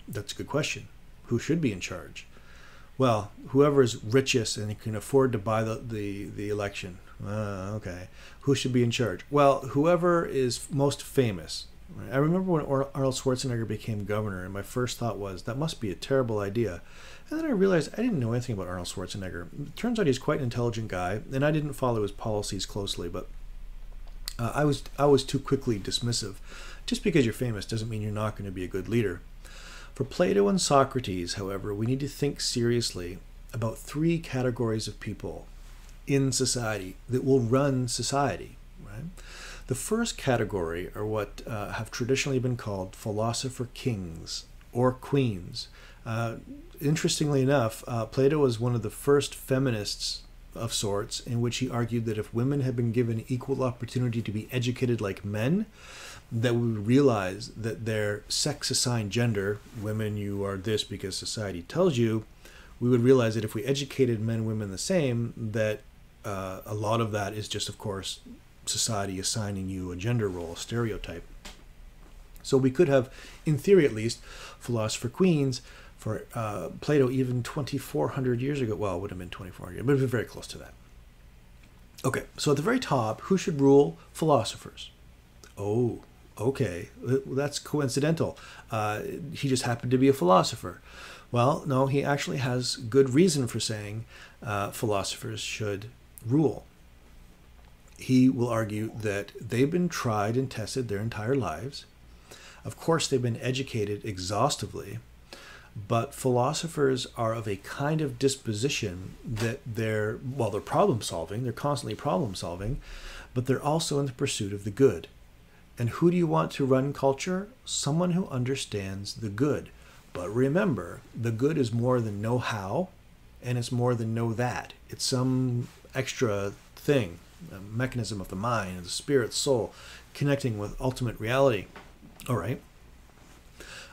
[SPEAKER 1] That's a good question. Who should be in charge? Well, whoever is richest and can afford to buy the election. Okay. Who should be in charge? Well, whoever is most famous. I remember when Arnold Schwarzenegger became governor, and my first thought was, that must be a terrible idea. And then I realized I didn't know anything about Arnold Schwarzenegger. It turns out he's quite an intelligent guy, and I didn't follow his policies closely, but I was too quickly dismissive. Just because you're famous doesn't mean you're not going to be a good leader. For Plato and Socrates, however, we need to think seriously about three categories of people in society that will run society. Right? The first category are what have traditionally been called philosopher kings or queens. Interestingly enough, Plato was one of the first feminists of sorts, in which he argued that if women had been given equal opportunity to be educated like men, that we would realize that their sex-assigned gender, women, you are this because society tells you, we would realize that if we educated men and women the same, that a lot of that is just, of course, society assigning you a gender role, a stereotype. So we could have, in theory at least, philosopher queens for Plato even 2,400 years ago. Well, it would have been 2,400 years, but it would have been very close to that. Okay, so at the very top, who should rule? Philosophers. Oh, okay, that's coincidental. He just happened to be a philosopher. Well, no, he actually has good reason for saying philosophers should rule. He will argue that they've been tried and tested their entire lives. Of course, they've been educated exhaustively, but philosophers are of a kind of disposition that they're problem solving, they're constantly problem solving, but they're also in the pursuit of the good. And who do you want to run culture? Someone who understands the good. But remember, the good is more than know how, and it's more than know that. It's some extra thing, a mechanism of the mind, of the spirit, soul, connecting with ultimate reality. All right.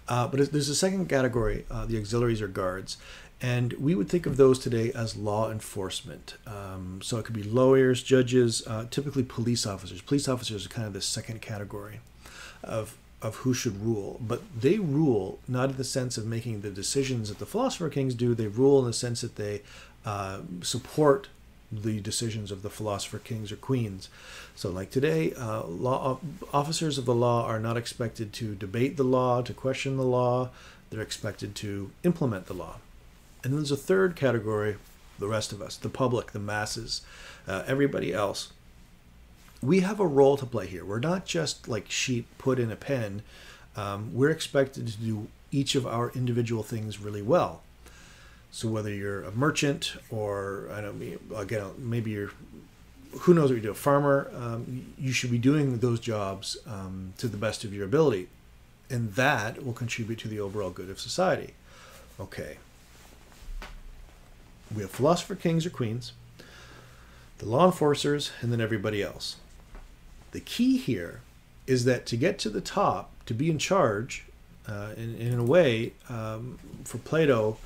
[SPEAKER 1] But there's a second category, the auxiliaries or guards, and we would think of those today as law enforcement. So it could be lawyers, judges, typically police officers. Police officers are kind of the second category of who should rule. But they rule not in the sense of making the decisions that the philosopher kings do. They rule in the sense that they support the decisions of the philosopher kings or queens. So like today, officers of the law are not expected to debate the law, to question the law. They're expected to implement the law. And then there's a third category, the rest of us, the public, the masses, everybody else. We have a role to play here. We're not just like sheep put in a pen. We're expected to do each of our individual things really well. So whether you're a merchant or, I don't know, again, maybe you're, who knows what you do, a farmer, you should be doing those jobs to the best of your ability. And that will contribute to the overall good of society. Okay. We have philosopher kings or queens, the law enforcers, and then everybody else. The key here is that to get to the top, to be in charge, in a way, for Plato,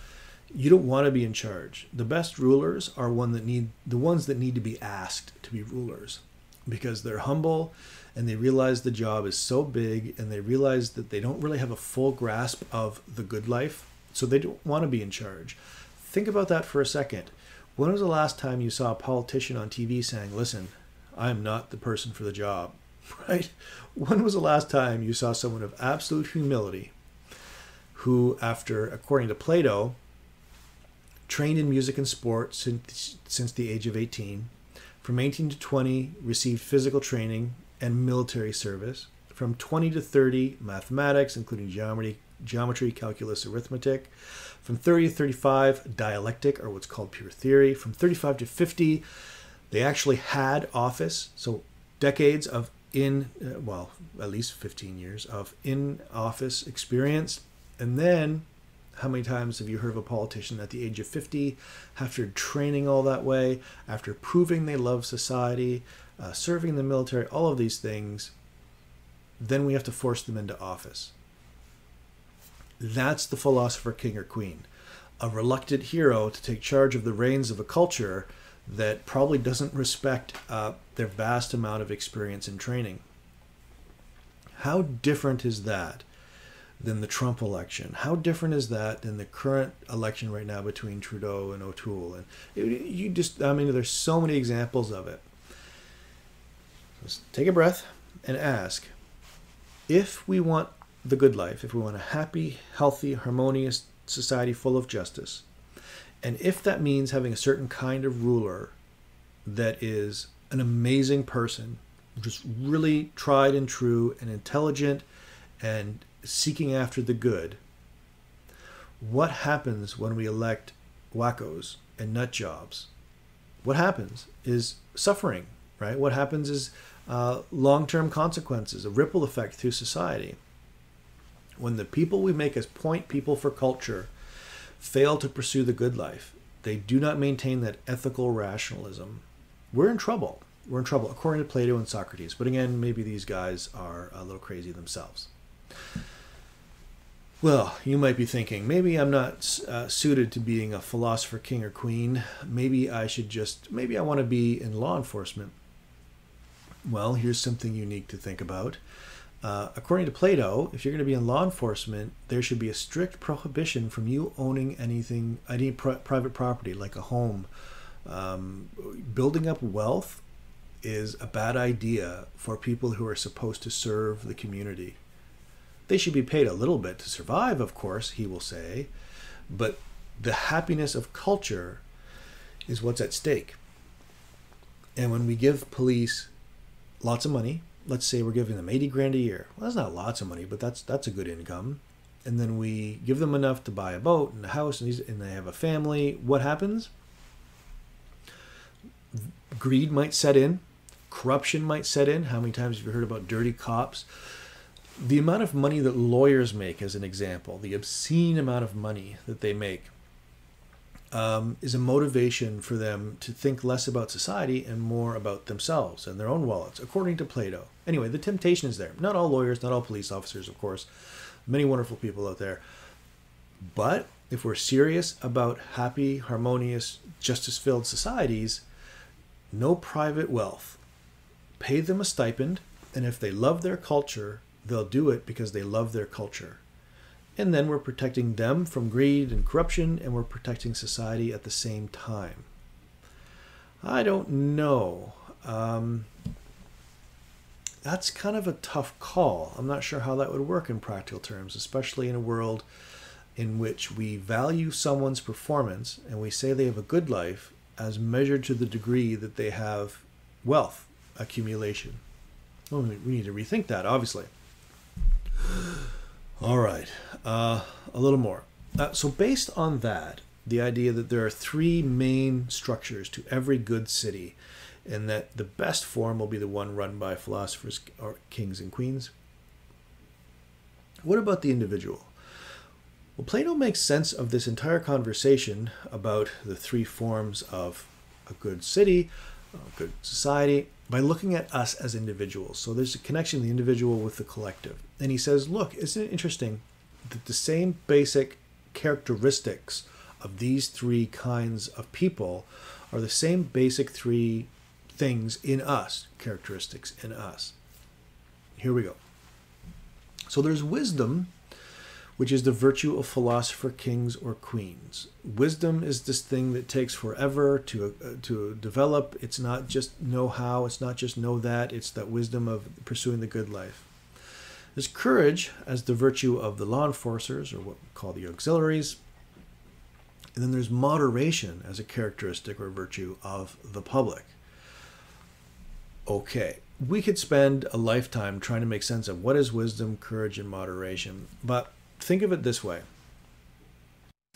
[SPEAKER 1] you don't want to be in charge. The best rulers are the ones that need to be asked to be rulers, because they're humble and they realize the job is so big, and they realize that they don't really have a full grasp of the good life, so they don't want to be in charge. Think about that for a second. When was the last time you saw a politician on TV saying, listen, I'm not the person for the job, right? When was the last time you saw someone of absolute humility who, after, according to Plato, trained in music and sport since the age of 18, from 18 to 20 received physical training and military service, from 20 to 30 mathematics, including geometry, calculus, arithmetic, from 30 to 35 dialectic, or what's called pure theory, from 35 to 50 they actually had office, so decades of at least 15 years of in-office experience. And then how many times have you heard of a politician at the age of 50, after training all that way, after proving they love society, serving in the military, all of these things, then we have to force them into office. That's the philosopher king or queen, a reluctant hero to take charge of the reins of a culture that probably doesn't respect their vast amount of experience and training. How different is that than the Trump election? How different is that than the current election right now between Trudeau and O'Toole? And there's so many examples of it. Just take a breath and ask, if we want the good life, if we want a happy, healthy, harmonious society full of justice, and if that means having a certain kind of ruler that is an amazing person, just really tried and true and intelligent and seeking after the good. What happens when we elect wackos and nut jobs? What happens is suffering, right? What happens is long-term consequences, a ripple effect through society. When the people we make as point people for culture fail to pursue the good life, they do not maintain that ethical rationalism, we're in trouble. We're in trouble, according to Plato and Socrates. But again, maybe these guys are a little crazy themselves. Well, you might be thinking, maybe I'm not suited to being a philosopher king or queen. Maybe I want to be in law enforcement. Well, here's something unique to think about. According to Plato, if you're going to be in law enforcement, there should be a strict prohibition from you owning any private property, like a home. Building up wealth is a bad idea for people who are supposed to serve the community. They should be paid a little bit to survive, of course, he will say, but the happiness of culture is what's at stake. And when we give police lots of money, let's say we're giving them 80 grand a year. Well, that's not lots of money, but that's a good income. And then we give them enough to buy a boat and a house, and they have a family. What happens? Greed might set in. Corruption might set in. How many times have you heard about dirty cops? The amount of money that lawyers make, as an example, the obscene amount of money that they make, is a motivation for them to think less about society and more about themselves and their own wallets, according to Plato. Anyway, the temptation is there. Not all lawyers, not all police officers, of course. Many wonderful people out there. But if we're serious about happy, harmonious, justice-filled societies, no private wealth. Pay them a stipend, and if they love their culture, they'll do it because they love their culture. And then we're protecting them from greed and corruption, and we're protecting society at the same time. I don't know. That's kind of a tough call. I'm not sure how that would work in practical terms, especially in a world in which we value someone's performance and we say they have a good life as measured to the degree that they have wealth accumulation. Well, we need to rethink that, obviously. All right, a little more. So based on that, the idea that there are three main structures to every good city, and that the best form will be the one run by philosophers or kings and queens. What about the individual? Well, Plato makes sense of this entire conversation about the three forms of a good city, a good society, by looking at us as individuals. So there's a connection of the individual with the collective. And he says, look, isn't it interesting that the same basic characteristics of these three kinds of people are the same basic three things in us, characteristics in us. Here we go. So there's wisdom, which is the virtue of philosopher kings or queens. Wisdom is this thing that takes forever to develop. It's not just know how, it's not just know that, it's that wisdom of pursuing the good life. There's courage as the virtue of the law enforcers, or what we call the auxiliaries. And then there's moderation as a characteristic or virtue of the public. Okay, we could spend a lifetime trying to make sense of what is wisdom, courage, and moderation, but think of it this way.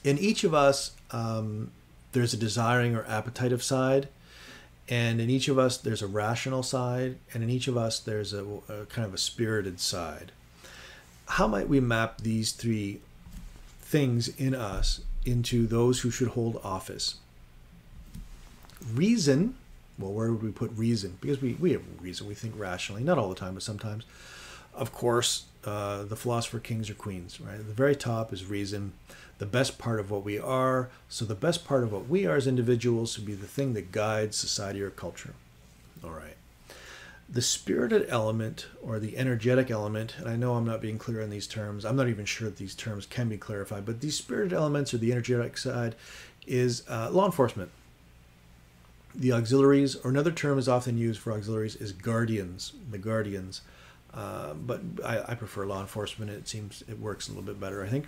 [SPEAKER 1] In each of us, there's a desiring or appetitive side, and in each of us, there's a rational side, and in each of us, there's a kind of a spirited side. How might we map these three things in us into those who should hold office? Reason. Well, where would we put reason? Because we have reason. We think rationally. Not all the time, but sometimes. Of course, the philosopher kings or queens, right? At the very top is reason, the best part of what we are. So the best part of what we are as individuals should be the thing that guides society or culture. All right. The spirited element or the energetic element, and I know I'm not being clear on these terms. I'm not even sure that these terms can be clarified, but these spirited elements or the energetic side is law enforcement. The auxiliaries, or another term is often used for auxiliaries, is guardians, the guardians. But I prefer law enforcement. It seems it works a little bit better, I think.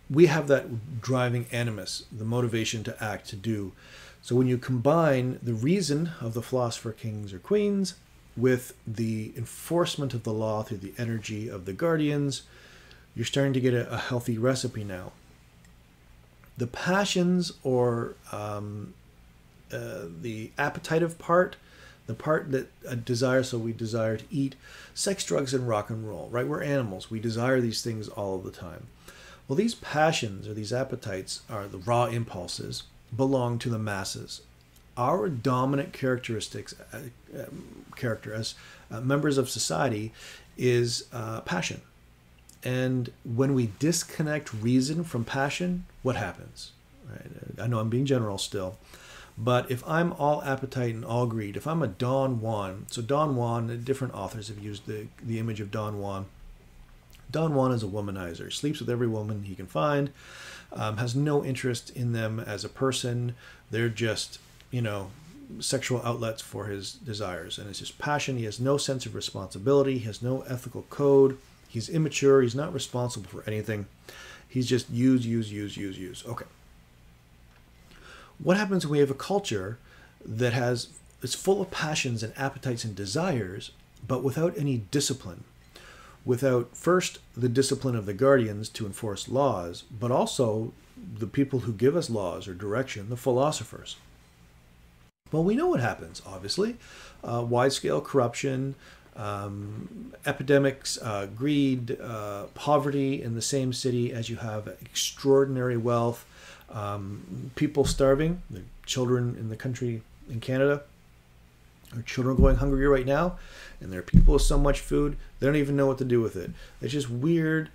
[SPEAKER 1] we have that driving animus, the motivation to act, to do. So when you combine the reason of the philosopher kings or queens with the enforcement of the law through the energy of the guardians, you're starting to get a healthy recipe now. The passions, or the appetitive part, the part that desire, so we desire to eat, sex, drugs, and rock and roll, right? We're animals. We desire these things all of the time. Well, these passions or these appetites are the raw impulses, belong to the masses. Our dominant characteristics, character as members of society, is passion. And when we disconnect reason from passion, what happens? Right? I know I'm being general still, but if I'm all appetite and all greed, if I'm a Don Juan, so Don Juan, different authors have used the image of Don Juan. Don Juan is a womanizer, sleeps with every woman he can find, has no interest in them as a person. They're just, sexual outlets for his desires. And it's just passion. He has no sense of responsibility. He has no ethical code. He's immature. He's not responsible for anything. He's just use. Okay. What happens when we have a culture that is full of passions and appetites and desires, but without any discipline? Without first the discipline of the guardians to enforce laws, but also the people who give us laws or direction, the philosophers. Well, we know what happens, obviously. Wide-scale corruption, epidemics, greed, poverty in the same city as you have extraordinary wealth, people starving, the children in the country, in Canada, our children are going hungry right now, and there are people with so much food, they don't even know what to do with it. It's just weird,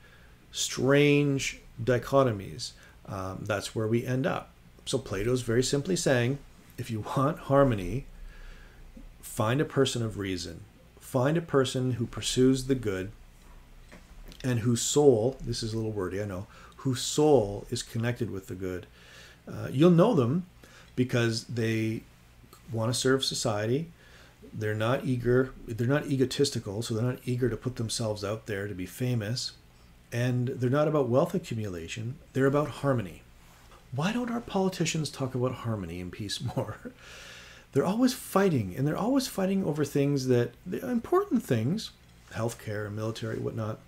[SPEAKER 1] strange dichotomies. That's where we end up. So Plato's very simply saying, if you want harmony, find a person of reason. Find a person who pursues the good and whose soul, this is a little wordy, I know, whose soul is connected with the good. You'll know them because they want to serve society. They're not egotistical, so they're not eager to put themselves out there to be famous. And they're not about wealth accumulation. They're about harmony. Why don't our politicians talk about harmony and peace more? They're always fighting, and they're always fighting over things that, they're important things, healthcare, military, whatnot,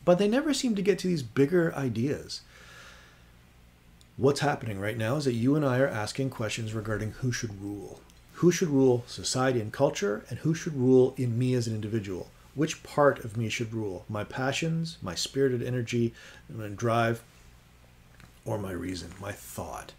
[SPEAKER 1] but they never seem to get to these bigger ideas. What's happening right now is that you and I are asking questions regarding who should rule. Who should rule society and culture, and who should rule in me as an individual? Which part of me should rule? My passions, my spirited energy, my drive, or my reason, my thought?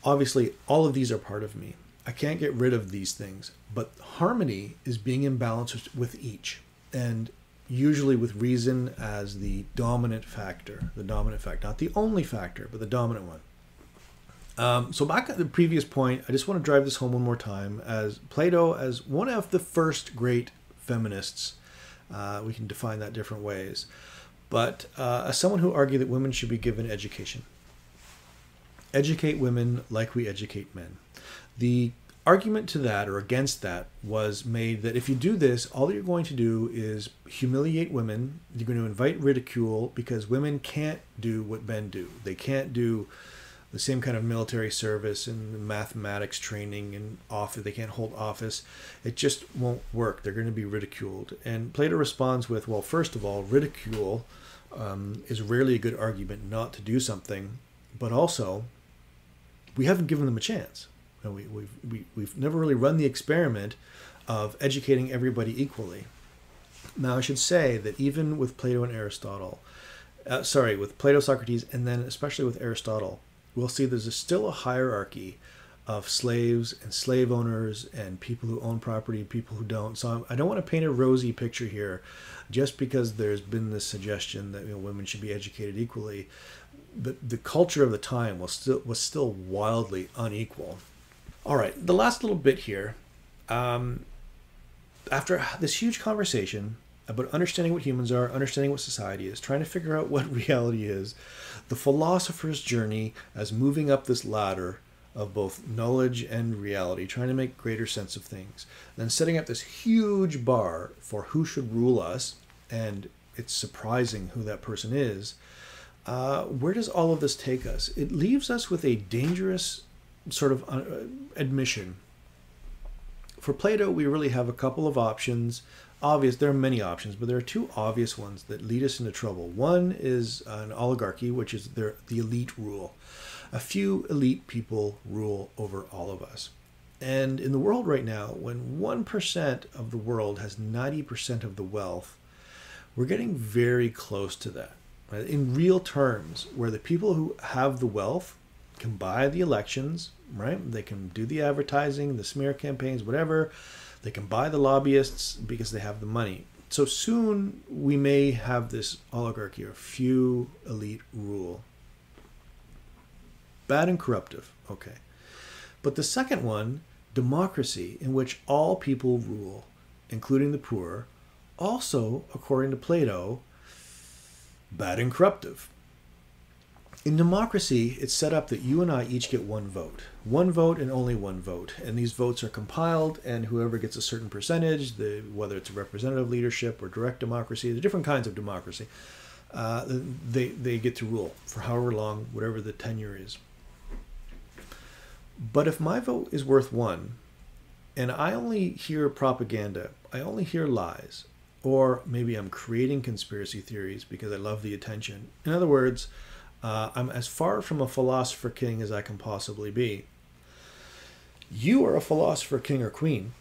[SPEAKER 1] Obviously, all of these are part of me. I can't get rid of these things, but harmony is being in balance with each, and usually with reason as the dominant factor, not the only factor, but the dominant one. So back at the previous point, I just want to drive this home one more time. As Plato, as one of the first great feminists, we can define that different ways, but as someone who argued that women should be given education. Educate women like we educate men. The argument to that, or against that, was made that if you do this, all you're going to do is humiliate women. You're going to invite ridicule because women can't do what men do. They can't do the same kind of military service and mathematics training and office. They can't hold office. It just won't work. They're going to be ridiculed. And Plato responds with, well, first of all, ridicule is rarely a good argument not to do something, but also we haven't given them a chance. We've never really run the experiment of educating everybody equally. Now, I should say that even with Plato and Aristotle, with Plato, Socrates, and then especially with Aristotle, we'll see there's still a hierarchy of slaves and slave owners and people who own property, people who don't. So I don't want to paint a rosy picture here just because there's been this suggestion that women should be educated equally. The culture of the time was still wildly unequal. All right, the last little bit here. After this huge conversation about understanding what humans are, understanding what society is, trying to figure out what reality is, the philosopher's journey as moving up this ladder of both knowledge and reality, trying to make greater sense of things, then setting up this huge bar for who should rule us, and it's surprising who that person is. where does all of this take us? It leaves us with a dangerous sort of admission. For Plato, we really have a couple of options. There are many options, but there are two obvious ones that lead us into trouble. One is an oligarchy, which is the elite rule. A few elite people rule over all of us. And in the world right now, when 1% of the world has 90% of the wealth, we're getting very close to that. Right? In real terms, where the people who have the wealth can buy the elections, right? They can do the advertising, the smear campaigns, whatever. They can buy the lobbyists because they have the money. So soon we may have this oligarchy, or few elite rule. Bad and corruptive, okay. But the second one, democracy, in which all people rule, including the poor, also, according to Plato, bad and corruptive. In democracy, it's set up that you and I each get one vote and only one vote. And these votes are compiled, and whoever gets a certain percentage, whether it's representative leadership or direct democracy, the different kinds of democracy, they get to rule for however long, whatever the tenure is. But if my vote is worth one, and I only hear propaganda, I only hear lies, or maybe I'm creating conspiracy theories because I love the attention. In other words, I'm as far from a philosopher king as I can possibly be. You are a philosopher king or queen.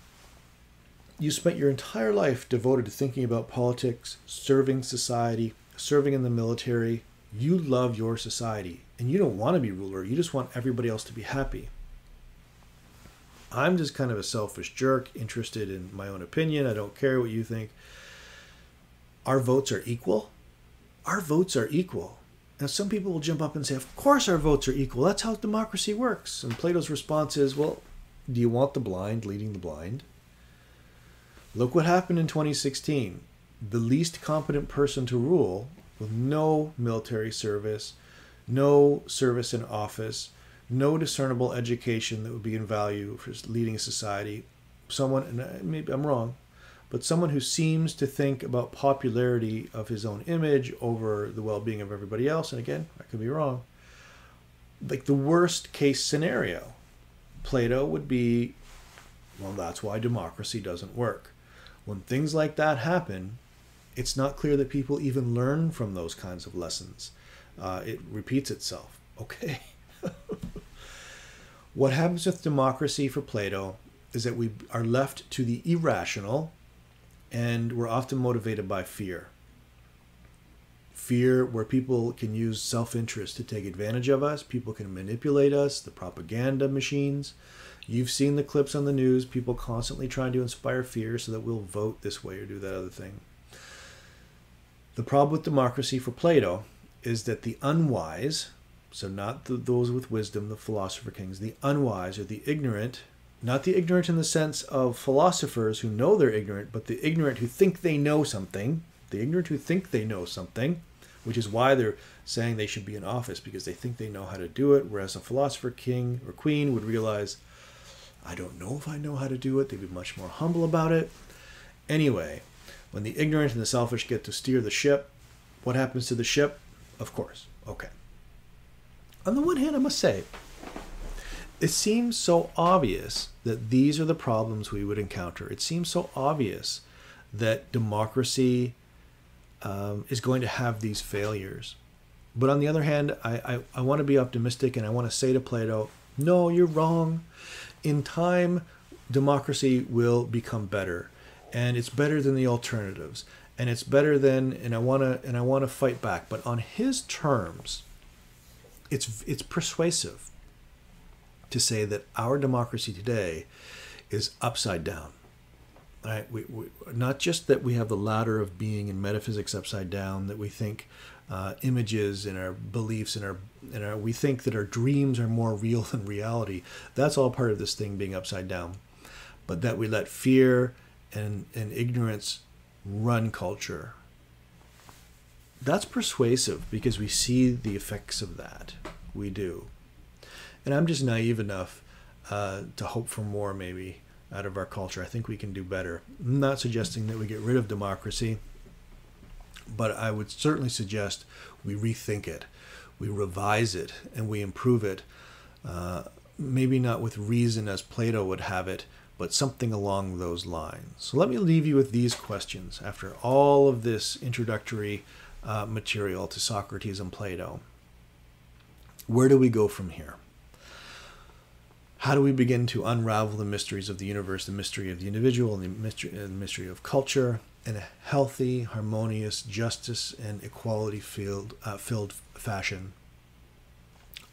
[SPEAKER 1] You spent your entire life devoted to thinking about politics, serving society, serving in the military. You love your society, and you don't want to be ruler. You just want everybody else to be happy. I'm just kind of a selfish jerk, interested in my own opinion. I don't care what you think. Our votes are equal. Our votes are equal. Now, some people will jump up and say, of course our votes are equal. That's how democracy works. And Plato's response is, well, do you want the blind leading the blind? Look what happened in 2016. The least competent person to rule, with no military service, no service in office, no discernible education that would be in value for leading a society, someone, and maybe I'm wrong, but someone who seems to think about popularity of his own image over the well-being of everybody else. And again, I could be wrong. Like the worst case scenario, Plato would be, well, that's why democracy doesn't work. When things like that happen, it's not clear that people even learn from those kinds of lessons. It repeats itself. Okay. What happens with democracy for Plato is that we are left to the irrational, and we're often motivated by fear. Fear where people can use self-interest to take advantage of us. People can manipulate us, the propaganda machines. You've seen the clips on the news, people constantly trying to inspire fear so that we'll vote this way or do that other thing. The problem with democracy for Plato is that the unwise, so not those with wisdom, the philosopher kings, the unwise or the ignorant, not the ignorant in the sense of philosophers who know they're ignorant, but the ignorant who think they know something, which is why they're saying they should be in office, because they think they know how to do it, whereas a philosopher king or queen would realize, I don't know if I know how to do it. They'd be much more humble about it. Anyway, when the ignorant and the selfish get to steer the ship, what happens to the ship? Of course. Okay. On the one hand, I must say, it seems so obvious that these are the problems we would encounter. It seems so obvious that democracy is going to have these failures. But on the other hand, I want to be optimistic, and I want to say to Plato, no, you're wrong. In time, democracy will become better, and it's better than the alternatives, and it's better than, and I want to fight back. But on his terms, it's persuasive to say that our democracy today is upside down. Right? We not just that we have the ladder of being in metaphysics upside down, that we think images and our beliefs and our we think that our dreams are more real than reality. That's all part of this thing being upside down. But that we let fear and ignorance run culture. That's persuasive because we see the effects of that. We do. And I'm just naive enough to hope for more, maybe, out of our culture. I think we can do better. I'm not suggesting that we get rid of democracy. But I would certainly suggest we rethink it, we revise it, and we improve it. Maybe not with reason as Plato would have it, but something along those lines. So let me leave you with these questions after all of this introductory material to Socrates and Plato. Where do we go from here? How do we begin to unravel the mysteries of the universe, the mystery of the individual, and the mystery of culture in a healthy, harmonious, justice and equality filled fashion?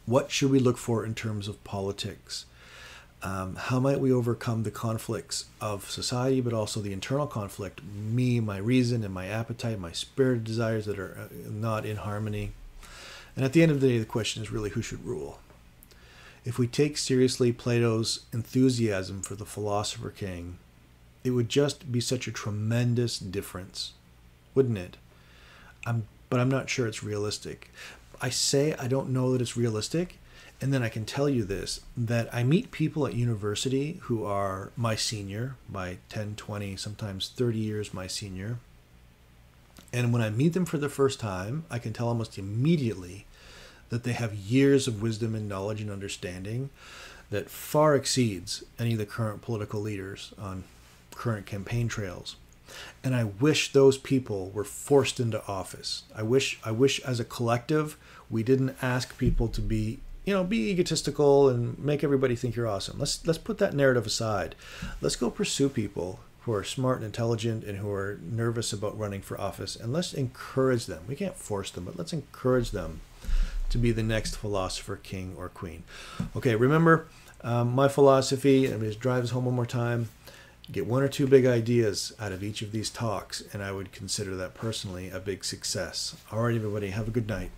[SPEAKER 1] What should we look for in terms of politics? How might we overcome the conflicts of society, but also the internal conflict, me, my reason, and my appetite, my spirit desires that are not in harmony? And at the end of the day, the question is really who should rule? If we take seriously Plato's enthusiasm for the philosopher king, it would just be such a tremendous difference, wouldn't it? But I'm not sure it's realistic. I say I don't know that it's realistic, and then I can tell you this, that I meet people at university who are my senior, by 10, 20, sometimes 30 years my senior. And when I meet them for the first time, I can tell almost immediately that they have years of wisdom and knowledge and understanding that far exceeds any of the current political leaders on current campaign trails. And I wish those people were forced into office. I wish as a collective we didn't ask people to be egotistical and make everybody think you're awesome. Let's put that narrative aside. Let's go pursue people who are smart and intelligent and who are nervous about running for office, and let's encourage them. We can't force them, but let's encourage them to be the next philosopher, king, or queen. Okay, remember my philosophy, and just drive this home one more time. Get one or two big ideas out of each of these talks, and I would consider that personally a big success. All right, everybody, have a good night.